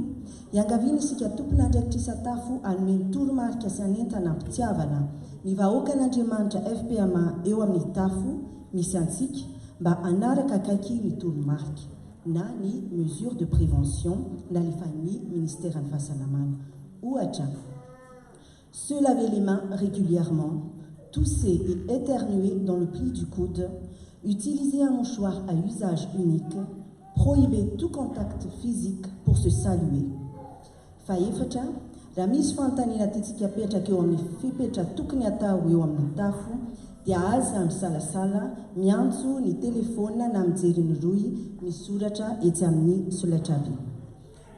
iangaviana isika tompon'andraikitra isa-tafo hanome toromarika sy anentana ampitiavana ny vahoakan'Andriamanitra FPMA eo amin'ny tafo misy antsika mba anaraka akaiky ny toromarika na ny mesure de prévention nalefan'ny ministère ny fahasalamana. Ohatra, se laver les mains régulièrement, tousser et éternuer dans le pli du coude, utiliser un mouchoir à usage unique, prohiber tout contact physique pour se saluer. Faefatra, raha misy fanontaniana tiantsika petraka eo amin'ny fipetra tokony atao eo amin'ny tafo dia aza misalasala miantso ny telefona na mijery ny roy misoratra etsy amin'ny solaitrabe.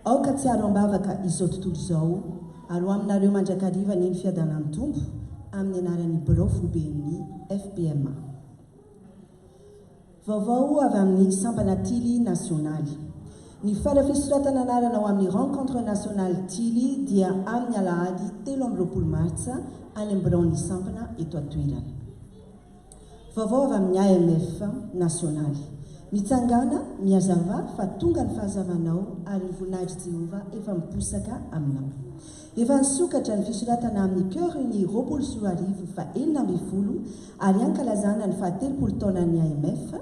Aoka tsy aro ambavaka izao tontolo izao, aro aminareo mandrakariva ny fiadanan'ny tombo amin'ny anaran'ny birao foiben'ny FPMA. Vaovao avy amin'ny sampana tily nasionaly. Ny farafisoratana anarana ao amin'ny rencontre nationale tily dia amin'ny alahady 13 martsa any amin'ny biraon'ny sampana eto atoerana. Vaovao avy amin'ny AMF nasionaly. Mitsangana, miazava fa tonga ny fahazavanao ary ny voninahitry Jehova efa miposaka aminao. Efa nisokatra ny fisoratana amin'ny cœur uni 20 fa 12 ary ankalazana ny 30 taonan'ny AMF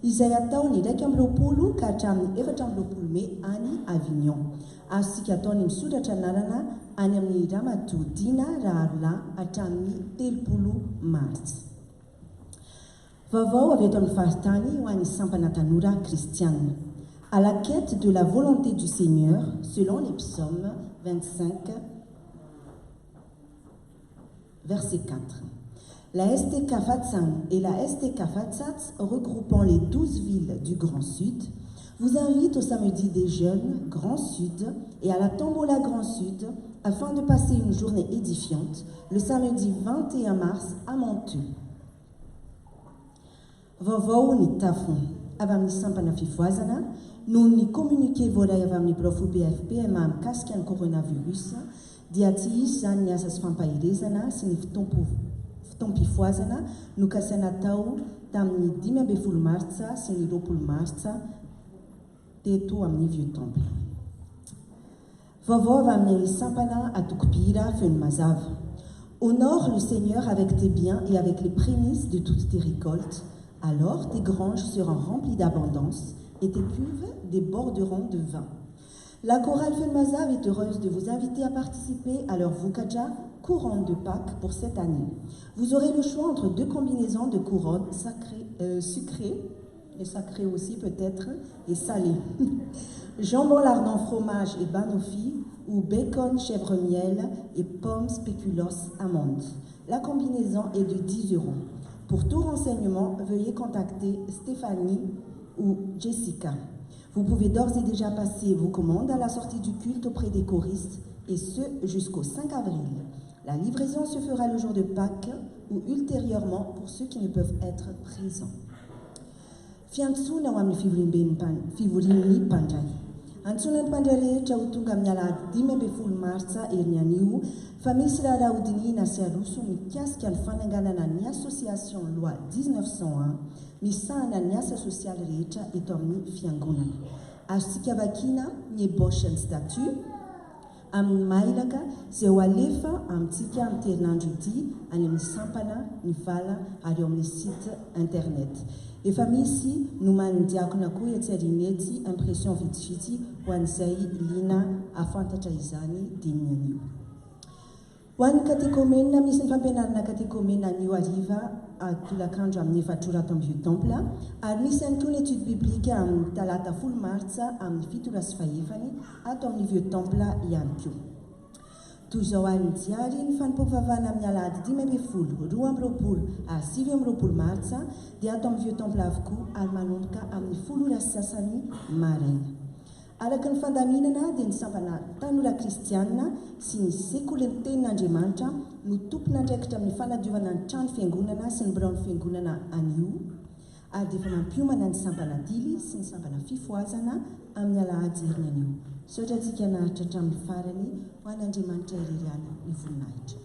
izay atao ny 1 ka hatramin'ny 14 Mei any Avignon. Azosika ataony misoratra anarana any amin'ny Ramatoa Dina Raharolahy hatramin'ny 30 Martsa. Vaovao avy eto amin'ny faritany ho an'ny sampana tanora kristiana. À la quête de la volonté du Seigneur, selon les psaumes 25, verset 4. La STK Fatsan et la STK Fatsat, regroupant les 12 villes du Grand Sud, vous invitent au samedi des jeunes Grand Sud et à la Tombola Grand Sud afin de passer une journée édifiante le samedi 21 mars à Monteux. Vaovao ny tafo avy amin'ny sampana fivoazana noho ny communiqué voaray avy amin'ny birao foibe FPMA mikasika ny coronavirus dia tsy izy zany ny asa sy fampahirezana sy ny fitompifoazana no kasaina tao tamin'ny 15 martsa sy ny 20 martsa teto amin'ny Vieux Temple. Vaovao avy amin'ny sampana à Tokopira feno mazava. Honore le Seigneur avec tes biens et avec les prémices de toutes tes récoltes. Alors tes granges seront remplies d'abondance et tes cuves déborderont de vin. La chorale Fenmazav est heureuse de vous inviter à participer à leur Vukaja, couronne de Pâques pour cette année. Vous aurez le choix entre 2 combinaisons de couronnes sucrées, et sacrées aussi peut-être, et salées. Jambon lardon fromage et banoffee, ou bacon chèvre miel et pommes spéculoos amandes. La combinaison est de 10 €. Pour tout renseignement, veuillez contacter Stéphanie ou Jessica. Vous pouvez d'ores et déjà passer vos commandes à la sortie du culte auprès des choristes, et ce jusqu'au 5 avril. La livraison se fera le jour de Pâques ou ultérieurement pour ceux qui ne peuvent être présents. Fiantsona ho amin'ny fivorian'ny mpandray. Antsonan'ny mpandray rehetra ho tonga amin'ny alahady 15 martsa herin'ny anio fa misy raharaha hodinina sy aroso mikasika ny fananganana ny association loi 1901 misahana ny asa sosialy rehetra eto amin'ny fiangonana. Azontsika vakiana ny ébauche ny statut amin'ny mailaka izay ho alefa amintsika amin'ny herinandro ity any amin'ny sampana ny vala ary eo amin'ny site internet. Efa misy noman'ny diakona koa etsy arinetsy impression vitsivitsy ho an'izay liana afantatra izany dininy anio. Ho an'ny katekomena misy ny fampianarana katekomena anio ariva tolakandro amin'ny 4 ora ato amin'ny Vieux Temple ary misy ihany koa ny étude biblique amin'ny talata 10 martsa amin'ny 7 ora sy 5 ato amin'ny Vieux Temple ihany koa. Toy izao any diary ny fanimpompiavana amin'ny alahady 12, 20 ary 20 martsa dia ato amin'ny Vieux Temple avokoa ary manomboka amin'ny 10 ora sy sasany maraina. Araka ny fandaminana dia ny sampana tanora kristianina sy ny sekoly ny tenin'Andriamanitra no tompona andraikitra amin'ny fanadiovana ny trano fiangonana sy ny biraon'ny fiangonana anio ary dia efa mampiomana ny sampana dily sy ny sampana fifoazana amin'ny alahady herin'ny anio. Saotra antsika naharitra hatramin'ny farany ho an'Andriamanitra irery ny voninahitra.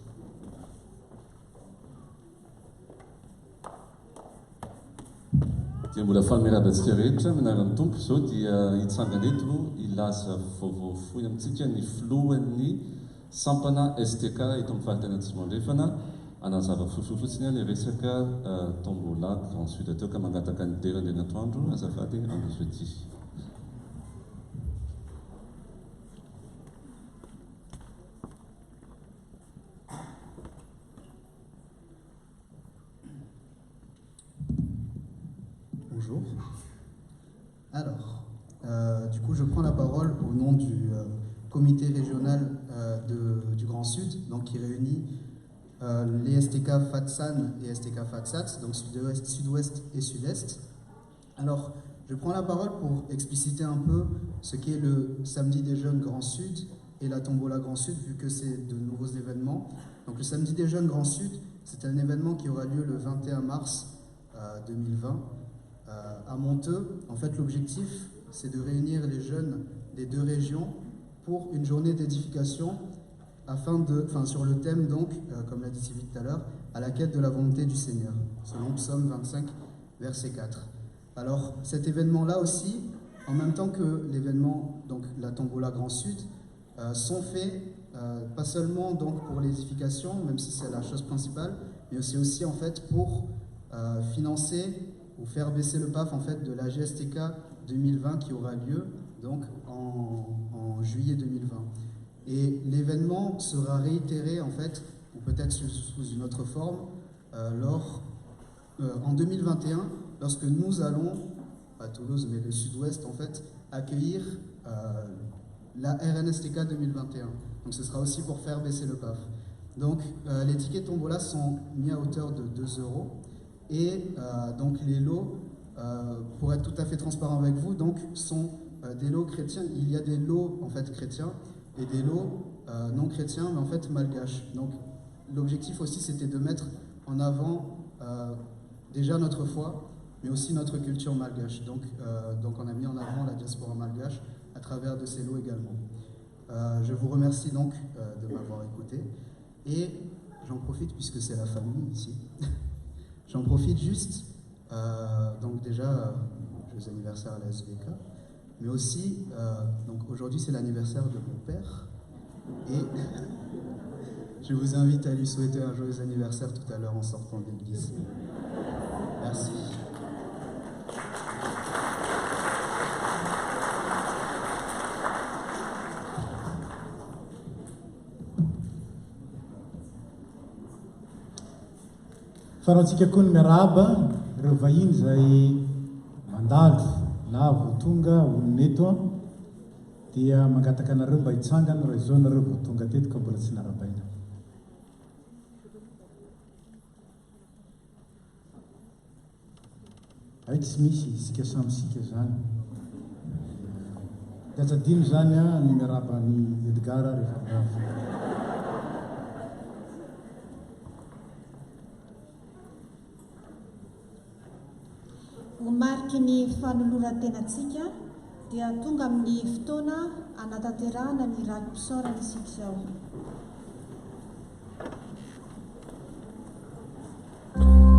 Dia mbola fanomeradantsika rehetra minaran'ny tompo izao dia hitsangana eto ilaza vaovao fohy amintsika ny filohan'ny sampana STK eto amin'ny faritany Antsimandrefana anazava fotsifotsiny ilay resaka tombola Grand Sud teo ka mangataka ny derany erinatoandro azafady amin'ny jeudi. Bonjour. Alors, du coup, je prends la parole au nom du comité régional du Grand Sud, donc qui réunit les STK FATSAN et STK FATSAT, donc Sud-Ouest et Sud-Est. Alors, je prends la parole pour expliciter un peu ce qu'est le Samedi des Jeunes Grand Sud et la Tombola Grand Sud, vu que c'est de nouveaux événements. Donc, le Samedi des Jeunes Grand Sud, c'est un événement qui aura lieu le 21 mars 2020. À Monteux, en fait, l'objectif, c'est de réunir les jeunes des 2 régions pour une journée d'édification sur le thème, donc, comme l'a dit Sylvie tout à l'heure, à la quête de la volonté du Seigneur, selon Psaume 25, verset 4. Alors, cet événement-là aussi, en même temps que l'événement, donc la Tombola Grand Sud, sont faits pas seulement donc pour l'édification, même si c'est la chose principale, mais aussi en fait pour financer ou faire baisser le PAF en fait de la GSTK 2020 qui aura lieu donc en juillet 2020. Et l'événement sera réitéré en fait, ou peut-être sous une autre forme, en 2021, lorsque nous allons, à Toulouse, mais le Sud-Ouest en fait, accueillir la RNSTK 2021. Donc ce sera aussi pour faire baisser le PAF. Donc les tickets tombola sont mis à hauteur de 2 €. Et donc les lots, pour être tout à fait transparent avec vous, donc, sont des lots chrétiens. Il y a des lots en fait chrétiens et des lots non chrétiens, mais en fait malgaches. Donc l'objectif aussi c'était de mettre en avant déjà notre foi, mais aussi notre culture malgache. Donc on a mis en avant la diaspora malgache à travers de ces lots également. Je vous remercie donc de m'avoir écouté. Et j'en profite, puisque c'est la famille ici, j'en profite juste, donc déjà, joyeux anniversaire à la SVK, mais aussi, donc aujourd'hui c'est l'anniversaire de mon père, et je vous invite à lui souhaiter un joyeux anniversaire tout à l'heure en sortant de l'église. Merci. Fanaontsika koa ny miarahaba ireo vahiny zay mandalo na vao tonga oloneto dia mangataka anareo mba hitsangana raha izao nareo vao tonga teto ka mbola tsy narabaina. Aiky tsy misy isika samysika zany. Diatsadino zany ny miarahaba ny Edgar rehefa mirava. Ho mariky ny fanoloran-tenatsika dia tonga amin'ny fotoana anatanterahana ny rakim-pisaorana isika izao. Yeah.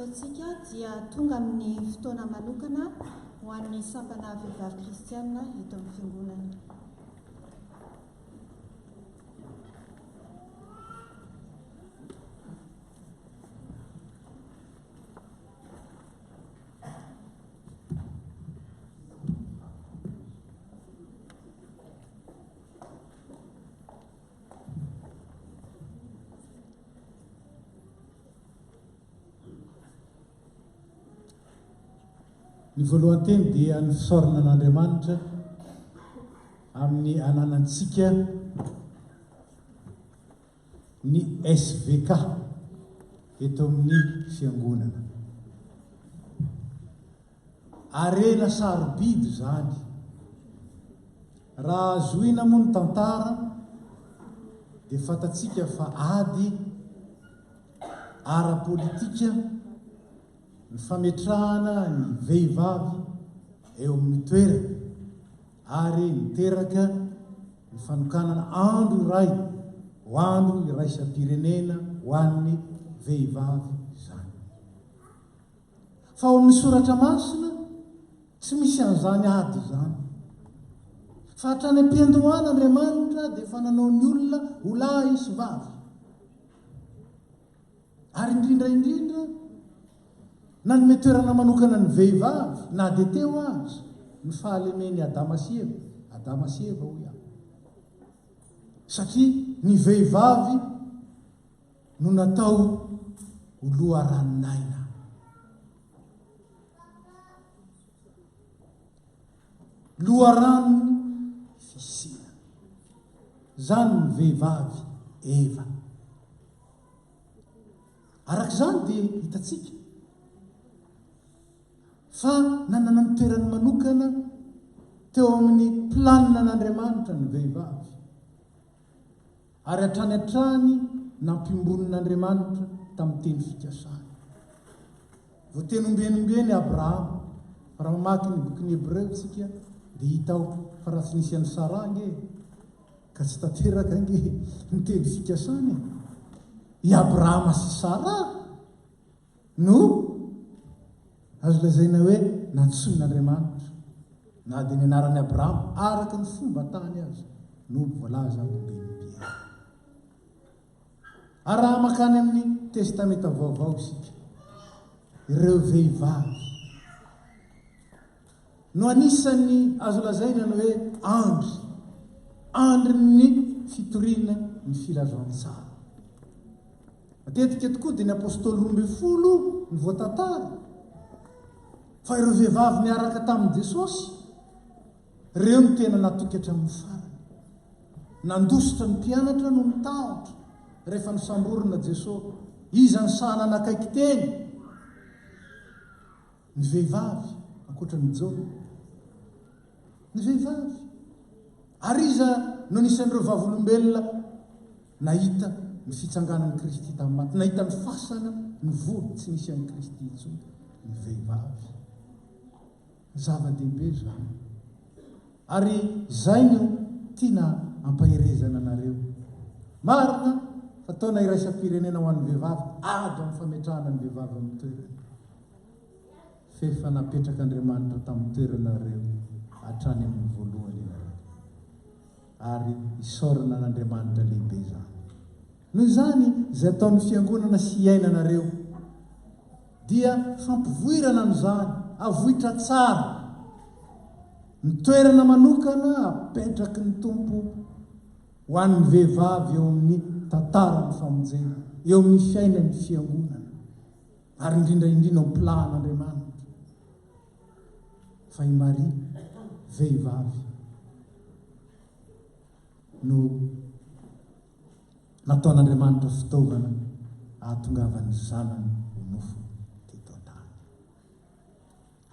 Saotsika dia tonga amin'ny fotoana manokana ho an'ny sampana vehivavy kristianina eto amin'ny fiangonana. Ny voalohany teny dia ny fisaorana an'Andriamanitra amin'ny ananantsika ny SVK eto amin'ny fiangonana. Arena sarobidy zany. Raha zoina moa ny tantara dia fatatsika fa ady ara-politika ny fametrahana ny vehivavy eo amin'ny toerana ary miteraka ny fanokanana andro iray ho andro iraisam-pirenena ho an'ny vehivavy zany. Fa ao amin'ny soratra masina tsy misy an'izany ady zany. Fa hatrany am-piandohan'Andriamanitra dia fananao ny olona ho lahy sy vavy. Ary indrindra na ny toerana manokana ny vehivavy na dia teo azy ny fahalemeny Adama sy Eva ho ihany. Satria ny vehivavy no natao ho loharaninaina. Loharanony fisina. Zany ny vehivavy Eva. Arak'izany dia hitatsika fa nanana ny toerany manokana teo amin'ny planina n'Andriamanitra ny vehivavy. Ary hatrany nampimbonin'Andriamanitra tamin'ny teny fikasany. Voateny ombenombeny Abrahama. Raha mamaky ny bokin'ny Hebreo tsika dia hita ao fa raha tsy nisy an'ny Sara nge ka tsy tanteraka nge ny teny fikasany. I Abrahama sy Sara no azo lazaina hoe nantsoin'Andriamanitra na dia ny anaran'ny Abrahama araka ny fomba tany azy no voalaza ombenombeny. Ary raha makany amin'ny testamenta vaovao isika, ireo vehivavy no anisany azo lazaina ny hoe andry ny fitoriana ny filazantsara. Matetika tokoa dia ny apôstôly 12 ny voatantara fa ireo vehivavy niaraka tamin'i Jesosy, ireo no tena natokatra amin'ny farany. Nandositra ny mpianatra no nitahotra rehefa nisamborona Jesosy. Iza ny sahala nakaiky teny? Ny vehivavy ankoatra ny Jona. Ny vehivavy. Ary iza no nisan'ireo vavolombelona nahita ny fitsanganan'i Kristy tamin'ny maty, nahita ny fasana ny voly tsy nisy an'i Kristy intsony? Ny vehivavy. Zava-dehibe zany. Ary zay no tiana ampahirezana anareo. Marina fa taona iraisam-pirenena ho an'ny vehivavy, ady amin'ny fametrahana ny vehivavy amin'ny toerana. Fefa napetrak'Andriamanitra tamin'ny toeranareo hatrany amin'ny voalohany ianareo. Ary isaorana an'Andriamanitra lehibe zany. Noho izany izay ataon'ny fiangonana sy iainanareo dia fampivoirana n'izany, avohitra tsara ny toerana manokana apetraky ny tompo ho an'ny vehivavy eo amin'ny tantara ny famonjena, eo amin'ny fiainan'ny fiangonana, ary indrindra ho plan'Andriamanitra. Fa i Maria vehivavy no nataon'Andriamanitra fitaovana ahatongavany zanany ho nofo teto an-tany.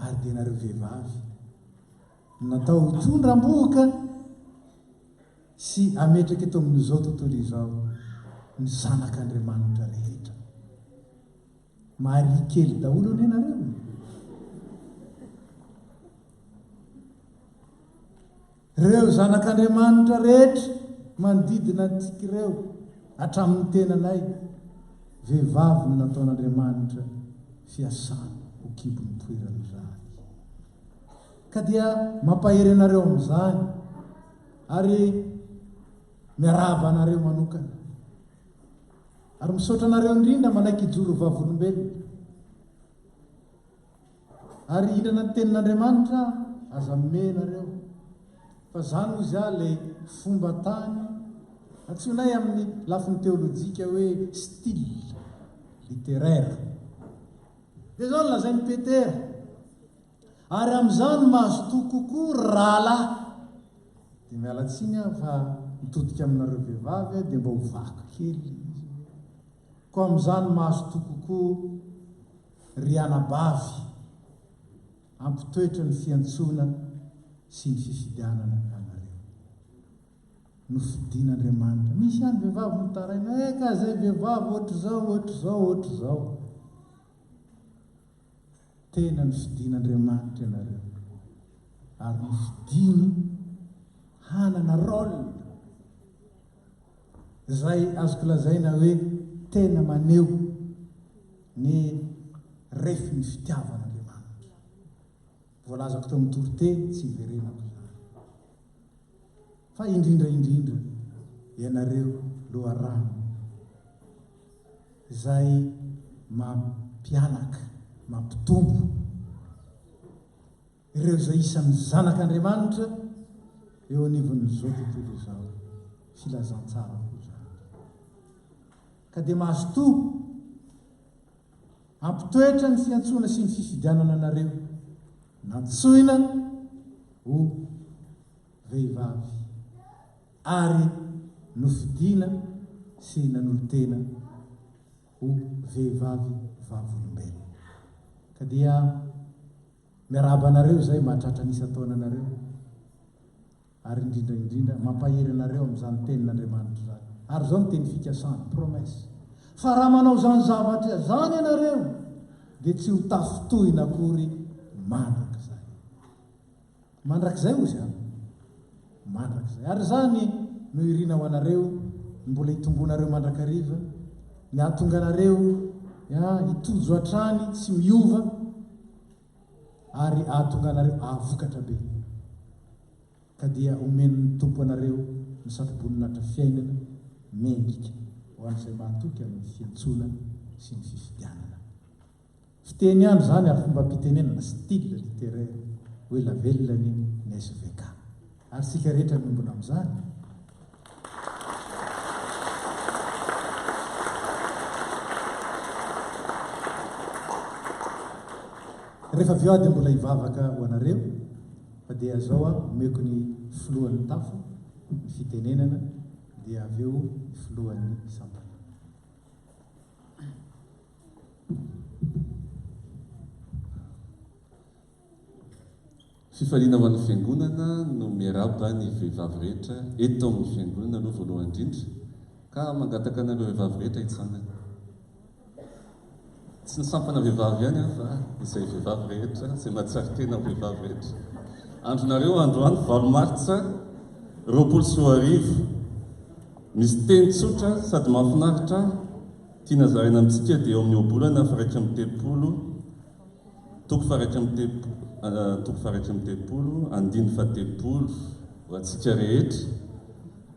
Ary dia nareo vehivavy natao hitondram-boka sy ametraka eto amin'izao tontolo izao ny zanak'Andriamanitra rehetra. Maria kely daholo ny nareo. Ireo zanak'Andriamanitra rehetra manodidina antsika ireo hatramin'ny tenanay, vehivavy no nataon'Andriamanitra fiasana ho kibony toeran'izany ka dia mampahery anareo amin'izany ary miaraba anareo manokana ary misaotra anareo indrindra manaiky ijoro vavolombelona ary hindrana ny tenin'Andriamanitra aza menareo fa zany ozy le fomba tany antsoinay amin'ny lafin'ny teolojika hoe style littéraire dia zao lazainy Petera ary amin'izany mahazo kokoa rahalahy dia mialatsiny aho fa mitodika aminareo vehivavy dia mba ho vaky kely ko amin'izany mahazo kokoa rianabavy ampitoetra ny fiantsoana sy ny fifidianana anareo no fidin'Andriamanitra. Misy any vehivavy mitaraina ka zay vehivavy ohatr'izao tena ny fidin'Andriamanitra ianareo ary ny fidiny hanana rôle zay azoko lazaina hoe tena maneho ny refy ny fitiavan'Andriamanitra. Voalazako teo amin'ny toroteny tsy iverenako zany fa indrindra ianareo loharano zay mampianaka mampitombo ireo zay isan'ny zanak'Andriamanitra eo anivon'izao tontolo izao filazantsara ho zany ka dia mahazo to ampitoetra ny fiantsoana sy ny fifidianana anareo natsoina ho vehivavy ary nofidina sy nanolo-tena ho vehivavy vavolombelona ka dia miaraba anareo zay mahatratra nisa taona anareo ary indrindra mampahery anareo amin'izany tenin'Andriamanitra zany ary zao ny teny fikasana promesse fa raha manao zany zavatra zany ianareo dia tsy ho tafotohina akory mandrakizay ozy mandrakizay ary zany no irina ho anareo mbola hitombonareo mandrakariva ny ahatonga anareo hitojo hatrany tsy miova ary ahatonga anareo ahavokatra be ka dia omen'ny tompo anareo ny satroboninahitra fiainana mendrika ho an'izay mahatoky amin'ny fiantsoana sy ny fifidianana fiteny any zany ary fomba mpitenenana style littéraire hoe la velona ny SVK ary sika rehetra nombona amin'izany rehefa avy eo dia mbola hivavaka ho anareo fa dia zao omeko ny filohan'ny tafo ny fitenenana dia avy eo filohan'ny sampana. Fifaliana ho an'ny fiangonana no miaraba ny vehivavy rehetra eto amin'ny fiangonana aloha voalohany indrindra ka mangataka anareo vehivavy rehetra hitsangana. Tsy ny sampana vehivavy ihany fa izay vehivavy rehetra izay mahatsara tena vehivavy rehetra. Andronareo androany 20 martsa 2021 misy teny tsotra sady mahafinaritra tiana zaraina amintsika dia eo amin'ny obolana faraika amin'ny telopolo toko faraika amin'ny telopolo andiny fatelopolo ho antsika rehetra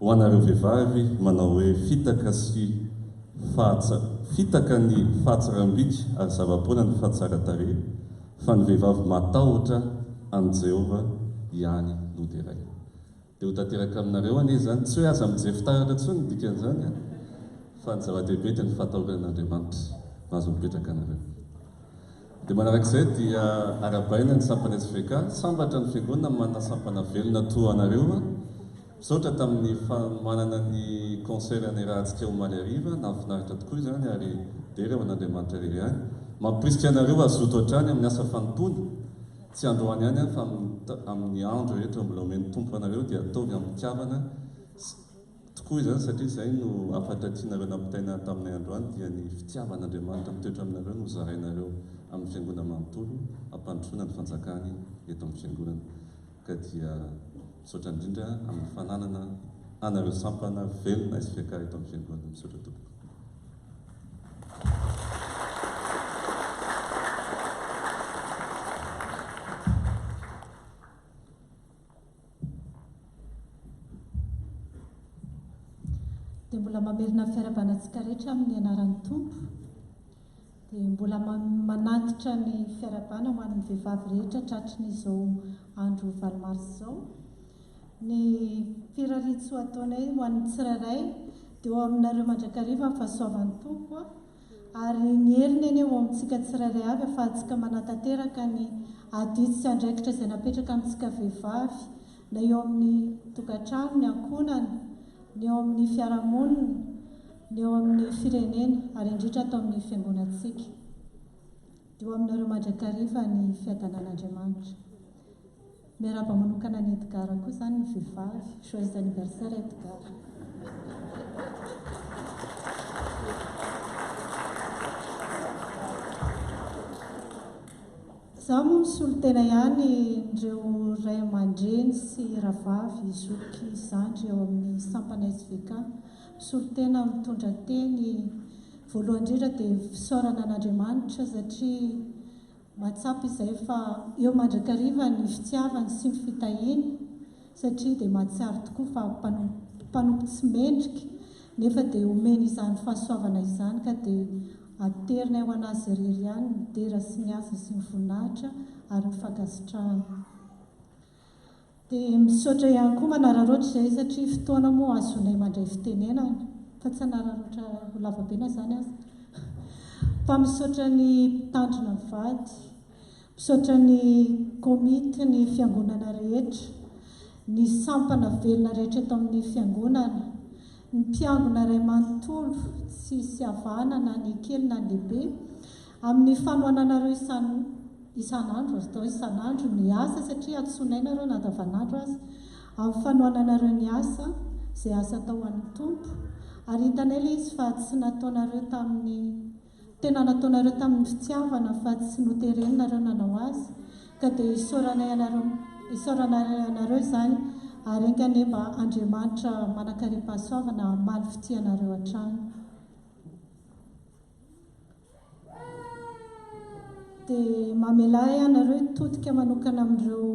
ho anareo vehivavy manao hoe fitaka sy fitaka ny fahatsaram-bika ary zava-poana ny fahatsara-tarehy fa ny vehivavy matahotra amin'ny Jehova ihany no deray. Dia ho tanteraka aminareo anie zany tsy hoe aza mijery fitaratra intsony ny dikan'izany fa ny zava-dehibe dia ny fahatahoran'Andriamanitra mahazo mipetraka anareo. Dia manarak'izay dia arabaina ny sampana SVK sambatra ny fiangonana manana sampana velona toa anareo misaotra tamin'ny manana ny concert ny rahantsika ho maly hariva nahafinaritra tokoa izany ary dery ao an'Andriamanitra rery ihany mampirisika anareo azoto hatrany amin'ny asa fanompony tsy androany ihany fa amin'ny andro rehetra mbola omeny tompo anareo dia ataovy amin'ny pitiavana tokoa izany satria izay no afatra tianareo nampitaina taminay androany dia ny fitiavan'Andriamanitra mitoetra aminareo no zarainareo amin'ny fiangonana manontolo ampandrosoana ny fanjakany eto amin'ny fiangonana ka dia misaotra indrindra amin'ny fananana anareo sampana velona SVK eto amin'ny fiangonana misaotra tompoko. dia mbola mamerina fiarabanantsika rehetra amin'ny anaran'ny tompo, dia mbola manatitra ny fiarabana ho an'ny vehivavy rehetra tratry n'izao andro valimars izao. Ny firariso ataonay ho an'ny tsirairay dia eo aminareo mandrakariva amin'ny fahasoavan'ny tompo ary ny heriny eny eo amintsika tsirairay avy ahafahantsika manatanteraka ny adidy sy andraikitra izay napetraka amintsika vehivavy na eo amin'ny tokantrano, ny ankonana, ny eo amin'ny fiarahamonina, ny eo amin'ny firenena ary indrindra atao amin'ny fiangonantsika. Dia eo aminareo mandrakariva ny fiadanan'Andriamanitra. Miaraba manokana ny Edgara koa izany ny vehivavy. Joyeux anniversaire Edgara. Zaho moa misolo tena ihany ireo ray aman-dreny sy rahavavy, zoky, zandry eo amin'ny sampana SVK. Misolo tena mitondra teny voalohany indrindra dia fisaorana an'Andriamanitra satria mahatsapa izay fa eo mandrakariva ny fitiavany sy ny fitahiany satria dia mahatsiaro tokoa fa mpanompo tsy mendrika nefa dia omeny izany fahasoavana izany ka dia aterinay ho anazy irery ihany ny dera sy ny asa sy ny voninahitra ary ny fankasitrahana. Dia misaotra ihany koa manararoatra izay satria fotoana moa azonay mandray fitenenana fa tsy hanararoatra ho lavabena izany aza. Fa misaotra ny mpitandrina vady, misaotra ny komity ny fiangonana rehetra, ny sampana velona rehetra eto amin'ny fiangonana, ny mpiangona ray manontolo tsy sy havana na ny kely na ny lehibe amin'ny fanohananareo isan'andro atao isan'andro ny asa satria atsonainareo na andavanandro aza amin'ny fanohananareo ny asa izay asa atao an'ny tompo ary hitanay ilay izy fa tsy nataonareo tamin'ny tena nataonareo tamin'ny fitiavana fa tsy notereninareo nanao azy ka dia isaoranay anareo izany ary engane mba Andriamanitra manakariam-pahasoavana maly fitianareo hatrany. Dia mamelay anareo todika manokana amin'ireo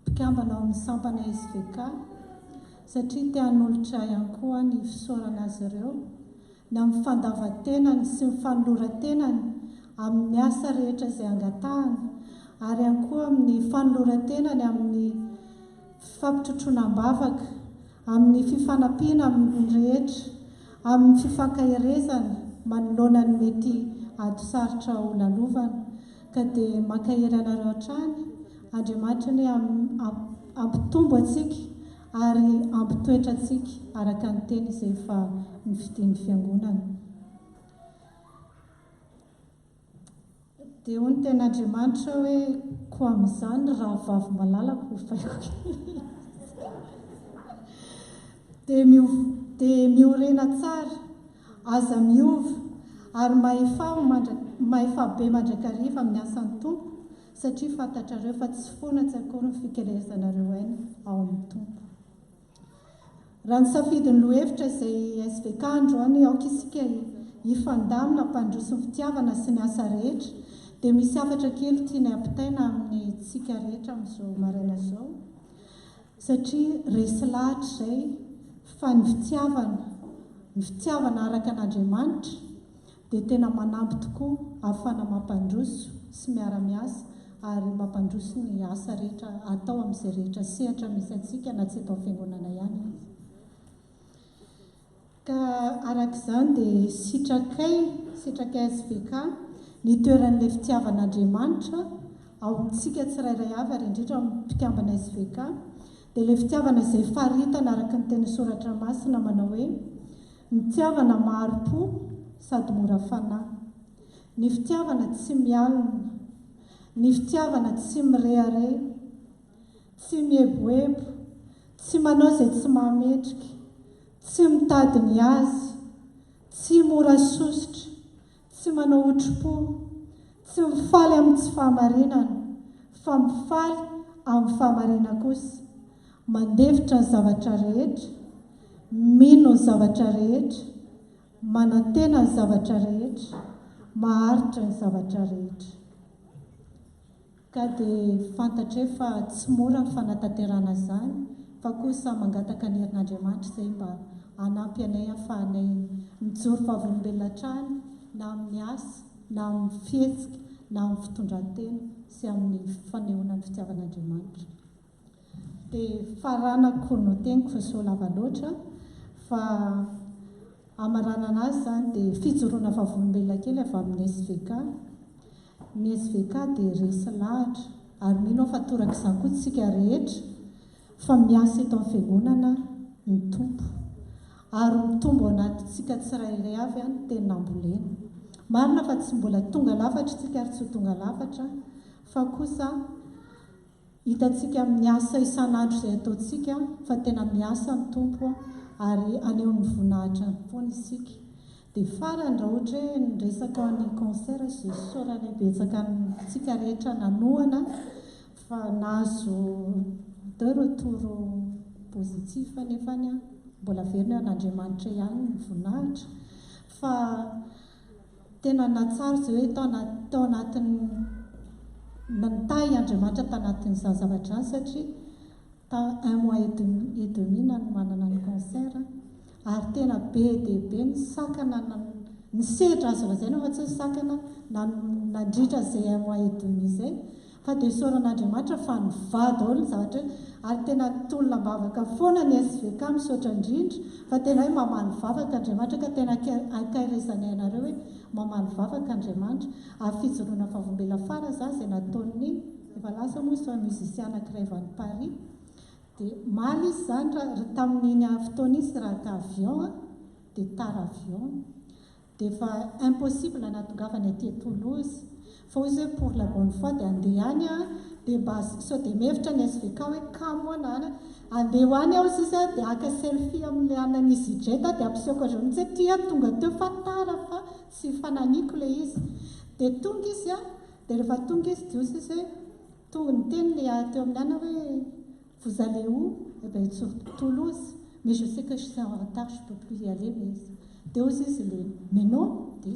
mpikambana ao amin'ny sampana SVK satria tian'olotra ihany koa ny fisaorana azy ireo ny amin'ny fandavan-tenany sy ny fanoloran-tenany amin'ny asa rehetra izay angatahany ary ihany koa amin'ny fanoloran-tenany amin'ny fampitrotronam-bavaka, amin'ny fifanampiana amin'ny rehetra, amin'ny fifankahirezana manoloana ny mety ady sarotra ho lalovana ka dia mankahery anareo hatrany Andriamanitra ny ampitombo antsika ary ampitoetra antsika araka ny teny izay efa nividian'ny fiangonana. Dia hoy ny ten'Andriamanitra hoe koa amin'izany raha vavy malalaka ho faiko dia miorena tsara, aza miova ary maefa be mandrakariva amin'ny asan'ny tompo satria fantatrareo fa tsy fonatsy akory ny fikelezanareo aina ao amin'ny tompo. Raha ny safidin'ny lohevitra izay SVK androany aoka isika hifandamina mpandroso ny fitiavana sy ny asa rehetra dia misy hafatra kely tianay ampitaina amin'ny tsika rehetra amin'izao maraina izao satria resy lahatra izay fa ny fitiavana araka an'Andriamanitra dia tena manampy tokoa ahafana mampandroso sy miara-miasa ary mampandroso ny asa rehetra atao amin'izay rehetra sehatra misy antsika na tsy atao fiangonana ihany. Ka araka izany dia sitrakay SVK ny toeran'ilay fitiavan'Andriamanitra ao amintsika tsirairay avy ary indrindra amin'ny mpikambana SVK dia ilay fitiavana izay faritana araka ny teny soratra masina manao hoe ny fitiavana maharo-po sady mora fanahy, ny fitiavana tsy mialina, ny fitiavana tsy mirehare, tsy mieboebo, tsy manao izay tsy mahametrika, tsy mitady ny azy, tsy mora sositra, tsy manao otro-po, tsy mifaly amin'ny tsy fahamarinana fa mifaly amin'ny fahamarina kosa, mandevitra ny zavatra rehetra, mino ny zavatra rehetra, manantena ny zavatra rehetra, maharitra ny zavatra rehetra. Ka dia fantatra fa tsy mora ny fanatanterana izany fa kosa mangataka ny herin'Andriamanitra izay mba anampy anay afahanay mijoro fahavolombelona trany na amin'ny asa na amin'ny fihetsika na amin'ny fitondran-tena sy amin'ny fanehoana ny fitiavan'Andriamanitra. Dia faranako no teniko fa so lava loatra fa amarana anazy zany dia fijoroana fahavolombelona kely avy amin'ny SVK. Ny SVK dia resy lahatra ary mino fa toraka izany koa tsika rehetra fa miasa eto amin'ny fiangonana ny tompo ary mitombo anatintsika tsirairay avy any tena ambolena. Marina fa tsy mbola tonga lafatra tsika ary tsy ho tonga lafatra fa kosa hitantsika amin'ny asa isan'andro izay ataontsika fa tena miasa ny tompo ary aneo ny voninahitra foana isika. Dia farany raha ohatra hoe nyresaka ny concert izay saorana betsaka antsika rehetra nanohana fa nahazo de retour positif nefany mbola verina n'Andriamanitra ihany ny voninahitra fa tena natsara izay hoe tao anatin'ny nitahy Andriamanitra tanatin'izany zavatra izany satria un mois et demi manana ny concert ary tena be dia be ny sakana ny sehatra azo lazaina fa tsy sakana nandritra izay un mois et demi izay fa dia soran'Andriamanitra fa nivady ao ny zavatra ary tena tolona mbavaka foana ny SVK misaotra indrindra fa tena hoe mamaly vavaka Andriamanitra ka tena akairezanay anareo hoe mamaly vavaka Andriamanitra ary fijoroana fahavolombelona fara zany izay nataony efa lasa moa so musicien anankiray avy any Paris. Dia maly izy zany raha tamin'iny fotoana izy raha ka avion dia tara avion dia efa impossible natongavany aty Toulouse fa izy hoe pour la bonne fois dia andeha any dia mba sao dia mihevitra ny SVK hoe kamoanana andeha ho any aho izy dia aka selfie amin'ilay anan'izy dreta dia ampisehoako azy mihitsy tia tonga teo fa tara fa tsy fananiko ilay izy dia tonga izy dia rehefa tonga izy dia izy hoe tonga ny teny ilay teo amin'ny ana hoe vous allez où? Eh bien, sur Toulouse. Mais je sais que je suis en retard, je ne peux plus y aller. Mais non,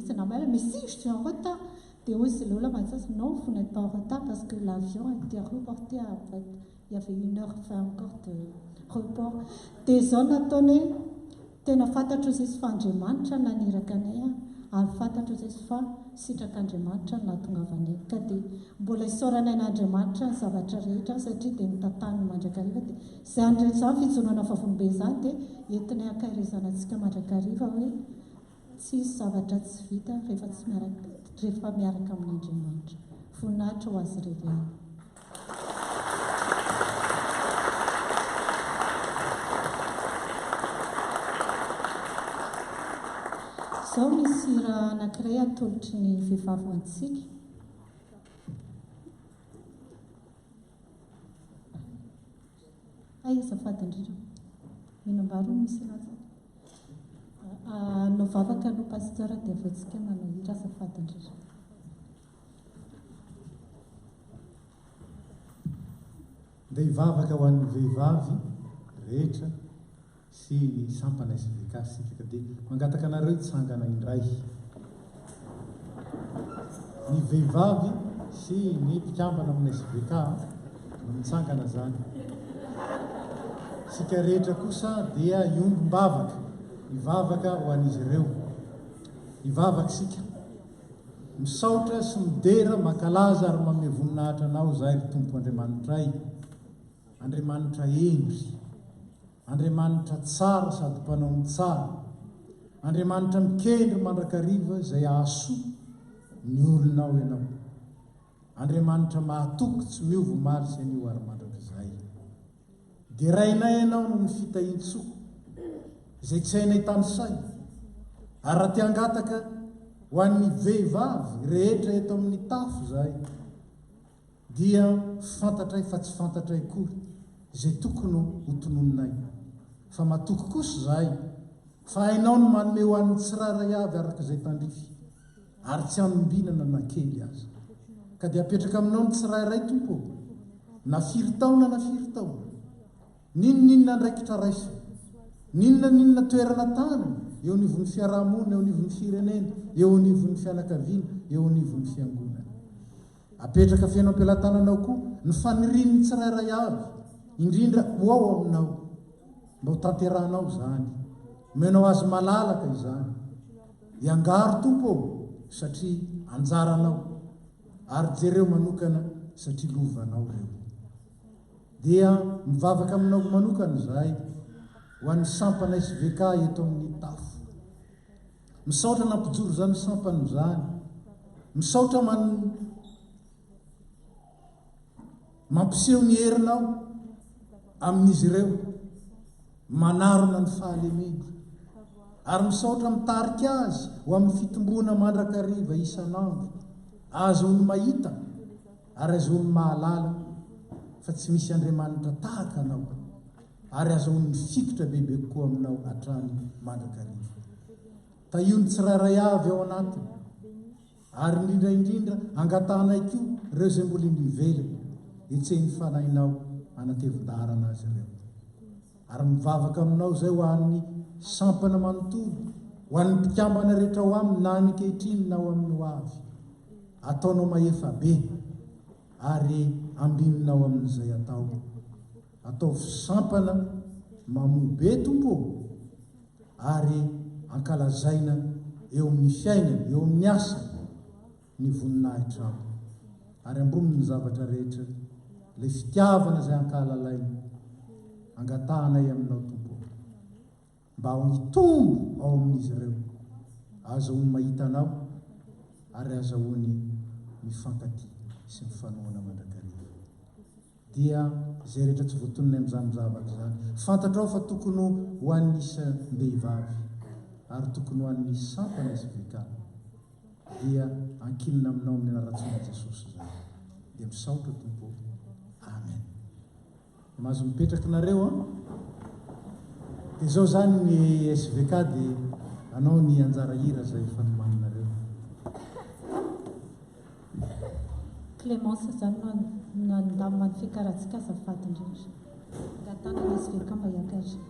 c'est normal. Mais si, je suis en retard. Non, vous n'êtes pas en retard parce que l'avion a été reporté. Il y avait 1 heure encore de report. Des zones à donner. Tena fantatro izay sy fandriamanitra naniraka anay ary fantatro izay sy fa sitrak'Andriamanitra nahatongavanay ka dia mbola isaoranay n'Andriamanitra ny zavatra rehetra satria dia mitantany mandrakariva dia izany rehetra izany fijoroana fahavolombelona izany dia entinay akairezana antsika mandrakariva hoe tsisy zavatra tsy vita rehefa miaraka amin'Andriamanitra. Voninahitra ho azy ireo ihany. Izao misy raha anankiray atolotry ny vehivavy antsika. Azafady indrindra. Minom-baro misy raha. Anao vavaka no pasteur dia voantsika manao hira azafady indrindra. Dia hivavaka ho an'ny vehivavy rehetra sy sampana SVK sika dia mangataka anareo hitsangana indray. Ny vehivavy sy ny mpikambana amin'ny SVK no mitsangana zany. Sika rehetra kosa dia iombom-bavaka hivavaka ho an'izy ireo. Hivavaka sika misaotra sy midera mankalaza ary manome voninahitra anao zahay ry tompo Andriamanitray. Andriamanitra endry, Andriamanitra tsara sady mpanao ny tsara, Andriamanitra mikendry mandrakariva izay ahasoa ny olonao ianao, Andriamanitra mahatoky tsy miova mary sy anio ary mandrakizay. Dia rainay ianao no ny fitahintsoko izay tsy hainay tany-say ary raha te-hangataka ho an'ny vehivavy rehetra eto amin'ny tafo zahay dia fantatray fa tsy fantatray kory izay tokony ho tononinay fa matoky kosa zahay fa hainao no manome ho an'ny tsiraray avy araka izay tandrify ary tsy anombinana na kely azy ka dia apetraka aminao ny tsirairay tompo na firy taona na firy taona ninona ndraikitra raisa ninona toerana tany eo anivon'ny fiarahamonina eo anivon'ny firenena eo anivon'ny fianakaviana eo anivon'ny fiangonana apetraka fiainao am-pialatananao koa ny fanirin'ny tsirairay avy indrindra ho ao aminao mba ho tanterahanao zany menao azy malalaka izany iangaro tompo satria anjaranao ary jereo manokana satria lovanao reo dia mivavaka aminao manokana zahay ho an'ny sampana SVK eto amin'ny tafo misaotra nampijoro zany sampany zany misaotra mampiseho ny herinao amin'izy ireo manarona ny fahalemeny ary misaotra mitarika azy ho amin'ny fitombona mandrakariva isanandro azony mahita ary azony mahalala fa tsy misy Andriamanitra tahaka anao ary azony fikotra bebe kokoa aminao hatrany mandrakariva tahiony tsirairay avy ao anatiny ary indrindraindrindra angatanay koa ireo zay mbola indivelany etseny fanahinao anatevin-darana azy ireo ary mivavaka aminao zay ho an'ny sampana manontolo ho an'ny mpikambana rehetra ho aminy na ny ankehitriny na ho amin'ny ho avy ataonao maefa be ary ambininao amin'izay atao sampana mamobe tompo ary ankalazaina eo amin'ny fiainana eo amin'ny asa ny voninahitra ary amboniny zavatra rehetra le fitiavana zay ankalalaina angatahanay aminao tompo mba ho hitombo ao amin'izy ireo azahoany mahitanao ary azahoany mifankaty sy mifanoana mandrakariva dia zay rehetra tsy voatonina amin'izany zavatra zany fantatrao fa tokony ho an'isa-behivavy ary tokony ho an'ny sampana SVK dia ankinina aminao amin'ny anaratsoana Jesosy zany dia misaotra tompo amen mahazo mipetraky nareo dia zao zany ny SVK dia anao ny anjara hira zay fanomaninareo Clémence zany nandamany fikaratsika azafady indrindra ngatanana SVK mba hiakatra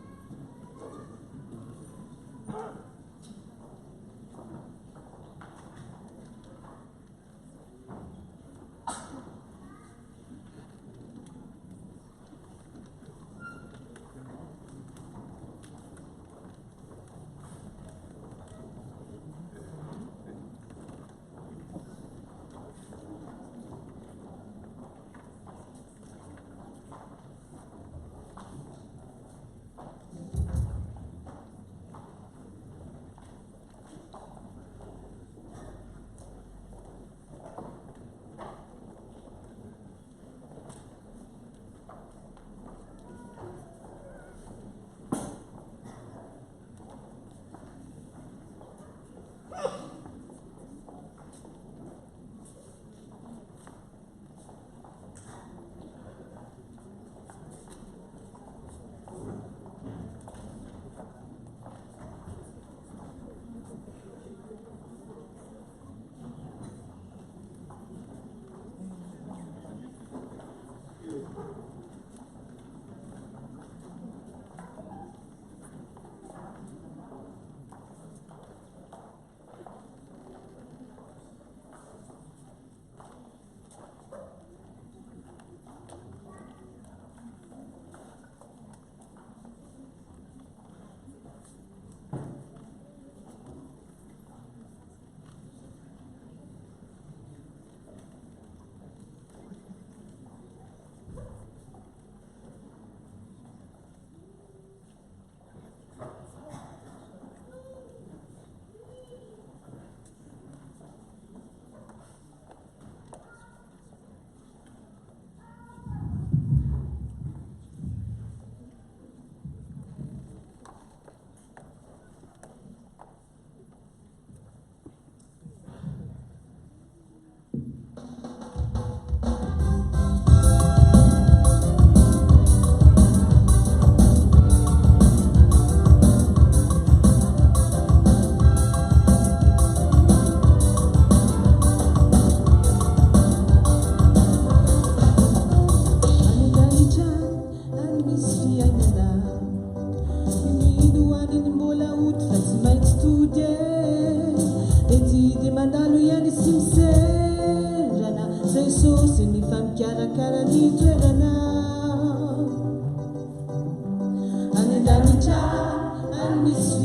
Anandamicha, and Miss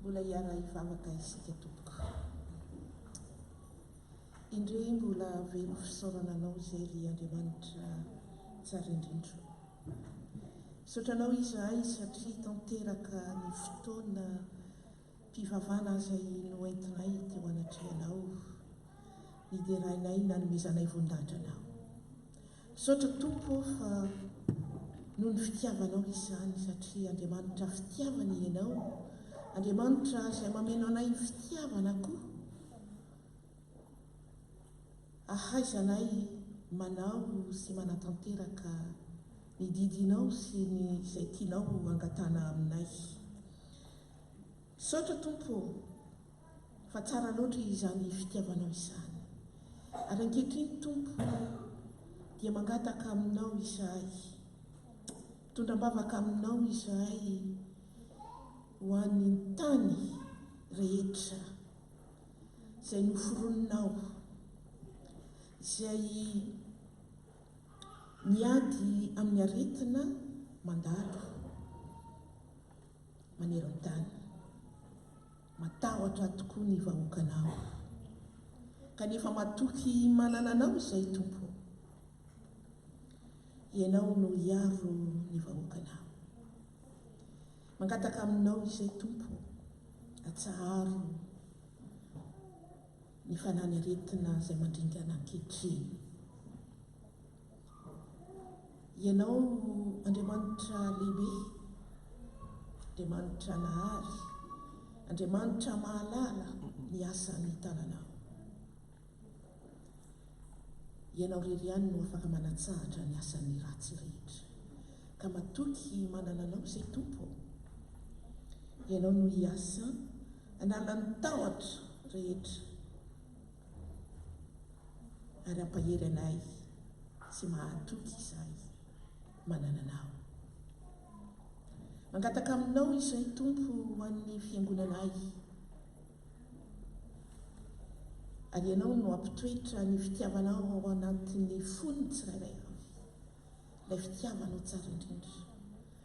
mbola hiara hivavaka isika tompoko. Indray mbola velo fisaorana anao izay ry Andriamanitra tsara indrindra. Saotranao izahay satria tanteraka ny fotoana mpivavana izay noentinay teo anatrehanao, niderainay nanomezanay voninahitranao. Saotra Tompo fa noho ny fitiavanao izany satria Andriamanitra fitiavana ianao, Andriamanitra izay mameno anay fitiavana koa, ahaizanay manao sy manatanteraka ny didinao sy ny izay tianao angatana aminay. Saotra Tompo fa tsara loatra izany fitiavanao izany. Ary ankehitriny Tompo dia mangataka aminao izahay, tondram-bavaka aminao izahay ho an'ny tany rehetra izay noforoninao, izay miady amin'ny aretina mandalo maneran-tany. Matahotra tokoa ny vahoakanao, kanefa matoky manana anao izay Tompo. Ianao no hiaro ny vahoakanao. Mangataka aminao izay Tompo, atsaharo ny fanany aretina izay mandringana ankehitriny. Ianao Andriamanitra lehibe, Andriamanitra nahary, Andriamanitra mahalala ny asan'ny tananao. Ianao rery ihany no afaka manatsahatra ny asan'ny ratsy rehetra, ka matoky manana anao izay Tompo. Ianao no hiasa hanala ny tahotra rehetra ary ampahery anay sy mahatoky izay manana anao. Mangataka aminao izay Tompo ho an'ny fiangonanay, ary ianao no ampitoetra ny fitiavanao ao anatin'ny foniny tsirairay avy, ilay fitiavanao tsara indrindra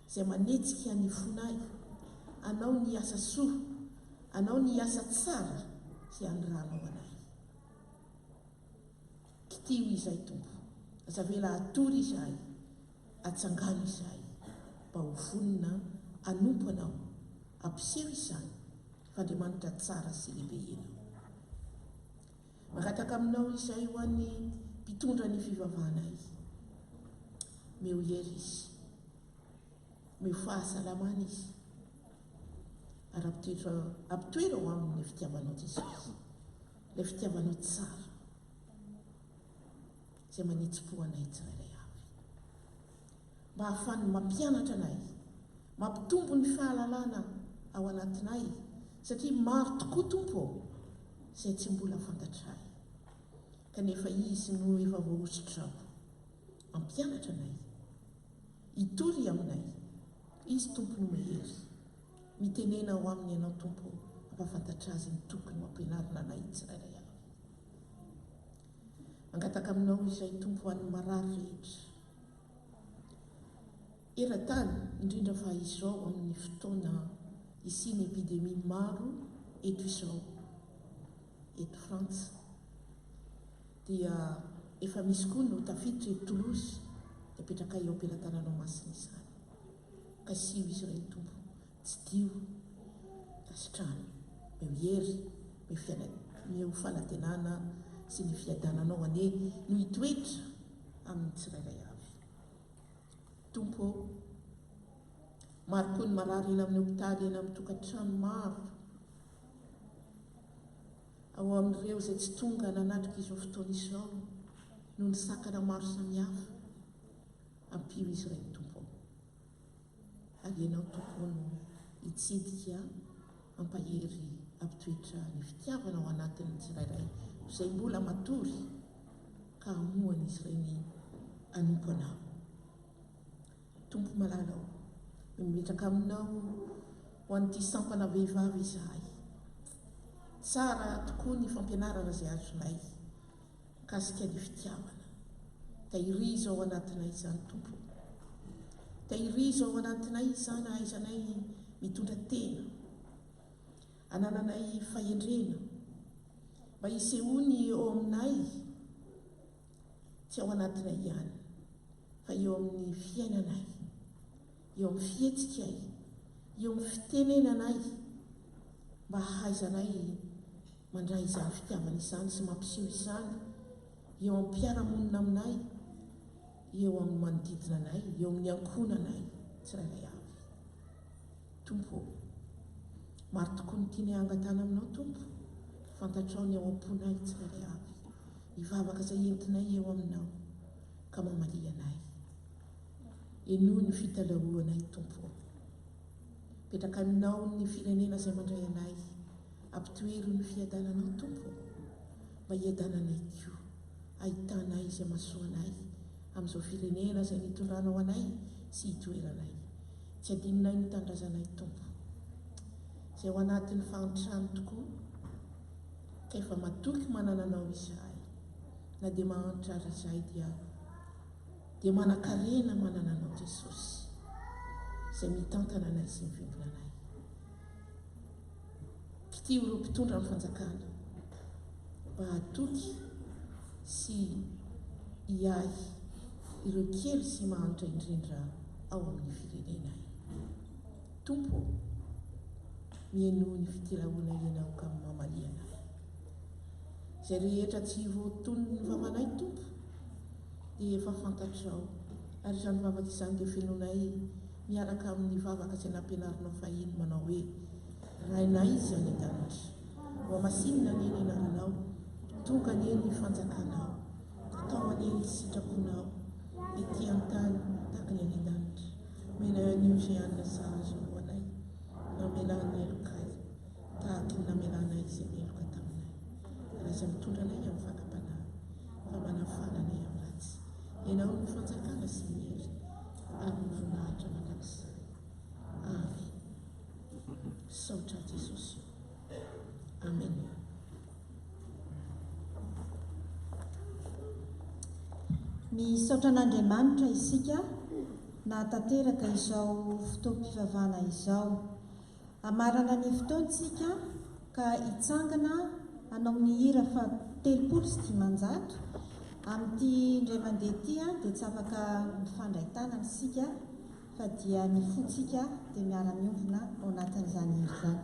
izay manetsika ny fonay, anao ny asa soa, anao ny asa tsara sy aniranao anay. Kitio izay Tompo, azavela atory izahay, atsangano izahay, mba ho vonina anompo anao, ampiseho izany fa Andriamanitra tsara sy lehibe ianao. Mangataka aminao izay ho an'ny mpitondra ny fivavahanay, meo hery izy, meo fahasalamana izy, ary ampitoera ho amin'ny fitiavanao Jesosy, ilay fitiavanao tsara izay manetsi-po anay tsirairay avy, mba ahafany mampianatra anay, mampitombo ny fahalalana ao anatinay, satria maro tokoa Tompo izay tsy mbola fantatray, kanefa izy no efa voaositrao ampianatra anay, hitory aminay. Izy Tompo no mahery, mitenena ho aminy ianao Tompo, ampafantatra azy ny tokony ho ampianarina anay tsirairay avy. Mangataka aminao izay Tompo ho an'ny marary rehetra, era-tany indrindra fa izao amin'ny fotoana isiany epidemia maro eto izao, eto Frantsa, dia efa misy koa no tafiditra eto Toulouse, dia petraka eo am-pelantananao masina izany. Ka sio izy iray Tompo, tsy dio, kasitrano, meo hery, meo fanantenana sy ny fiadananao ane no hitoetra amin'ny tsirairay avy. Tompo, maro koa ny marary eny amin'ny hopitaly, eny amin'ny tokantrano maro, ao amin'ireo izay tsy tonga nanatrika izao fotoana izao no ny sakana maro samihafa, ampio izy iray Tompo. Ary ianao Tompo no hitsidika, ampahery, ampitoetra ny fitiavana ao anatin'ny tsirairay izay mbola matory, ka hamohana izy ireny anompo anao. Tompo malalao, mimetraka aminao ho an'ity sampana vehivavy izahay. Tsara tokoa ny fampianarana izay azonay kasika ny fitiavana. Tahiriza ao anatinay izany Tompo, tahiriza ao anatinay izany ahaizanay mitondra tena, anananay fahendrena mba isehoany eo aminay tsy ao anatinay ihany fa eo amin'ny fiainanay, eo amin'ny fihetsikay, eo amin'ny fitenenanay mba hahaizanay mandray izany fitiavana izany sy mampiseho izany eo amin'ny mpiara-monina aminay, eo amin'ny manodidina anay, eo amin'ny ankonanay tsirairay avy. Tompo, maro tokoa ny tiany angatana aminao Tompo, fantatrao ny ao am-ponay tsirairay avy, ivavaka izay entinay eo aminao ka mamalia anay. Enoa ny fitalahoanay Tompo, petraka aminao ny firenena izay mandray anay, ampitoero ny fiadananao Tompo, mba hiadananay koa, ahitanay izay mahasoanay amin'izao firenena izay nitondranao anay sy hitoeranay. Tsy adininay ny tandrazanay Tompo, izay ao anatin'ny fahantrano tokoa, ka efa matoky manana anao izahay, na dia mahantra ary izay dia manan-karena manana anao Jesosy, izay mitantana anay sy mivimbina anay. Kitio ireo mpitondra amin'ny fanjakana mba hatoky sy hiahy ireo kely sy mahantra indrindra ao amin'ny firenenay. Tompo, mienoa ny fitirahoana ianao ka mamalia anay. Izay rehetra tsy voatony ny vavanay Tompo dia efa fantatrao, ary izany vavaka izany dia fenonay miaraka amin'ny vavaka izay nampianarinao fahiny manao hoe rainay izy any an-danitra, mba masinina ny eny anaranao, tonga ny eny ny fanjakanao, atao any eny ny sitraponao, dia ty an-tany tahaka ny any an-danitra. Mena anio izay anina tsara azo ho anay, namelana elokay tahaka ny namelanay izay meloka taminay. Raha izay mitondra anay amin'ny fakam-panahy, fa manafana anay amin'ny ratsy. Ianao ny fanjakana sy ny hery, ary ny voninahitra mandrakizay. Amen. Saotra Jesosy. Amen. Misaotra an'Andriamanitra isika na tanteraka izao fotoam-pivavahana izao. Amarana ny fotoantsika ka hitsangana hanao ny hira fa 730 amin'ity indray mandeha ity dia tsy afaka mifandray tanana isika fa dia ny fontsika dia miara-miovina ao anatin'izany hira izany.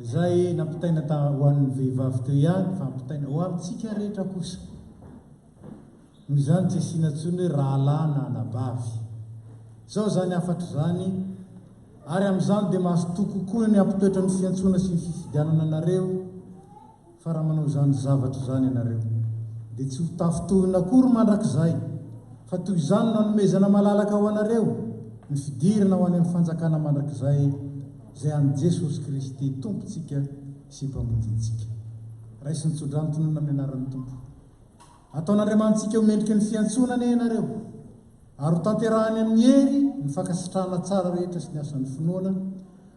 Zay nampitaina ho an'ny vehivavy teo ihany fa nampitaina ho amintsika rehetra kosa. Noho izany tsy asiana intsony hoe rahalahy na anabavy. Izao zany afatra zany, ary amin'izany dia mahazo kokoa ny ampitoetra ny fiantsoana sy ny fifidianana anareo fa raha manao izany zavatra izany ianareo dia tsy ho tafitohina akory mandrakizay, fa toy izany nanomezana malalaka ho anareo ny fidirana ho any amin'ny fanjakana mandrakizay izay an'i Jesosy Kristy tompontsika sy mpamonjintsika. Raisy ny tsodranotonona amin'ny anaran'ny Tompo. Ataon'Andriamantsika ho mendriky ny fiantsonana ianareo, ary ho tanterahany amin'ny hery ny fankasitrahana tsara rehetra sy ny asan'ny finoana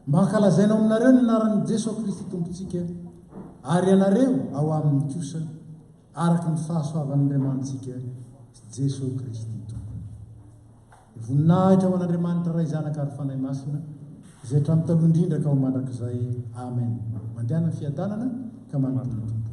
Mankalazainao aminareo ny anaran'i Jesosy Kristy tompontsika ary ianareo ao amin'ny kosa araky ny fahasoavan'Andriamanitsika Jesosy Kristy tompony. Voninahitra ho an'Andriamanitra ray zanaka ary fanahy masina izay hatramin'ny taloha indrindra ka ho mandrakizay. Amen. Mandehana ny fiadanana ka manontolo tompo.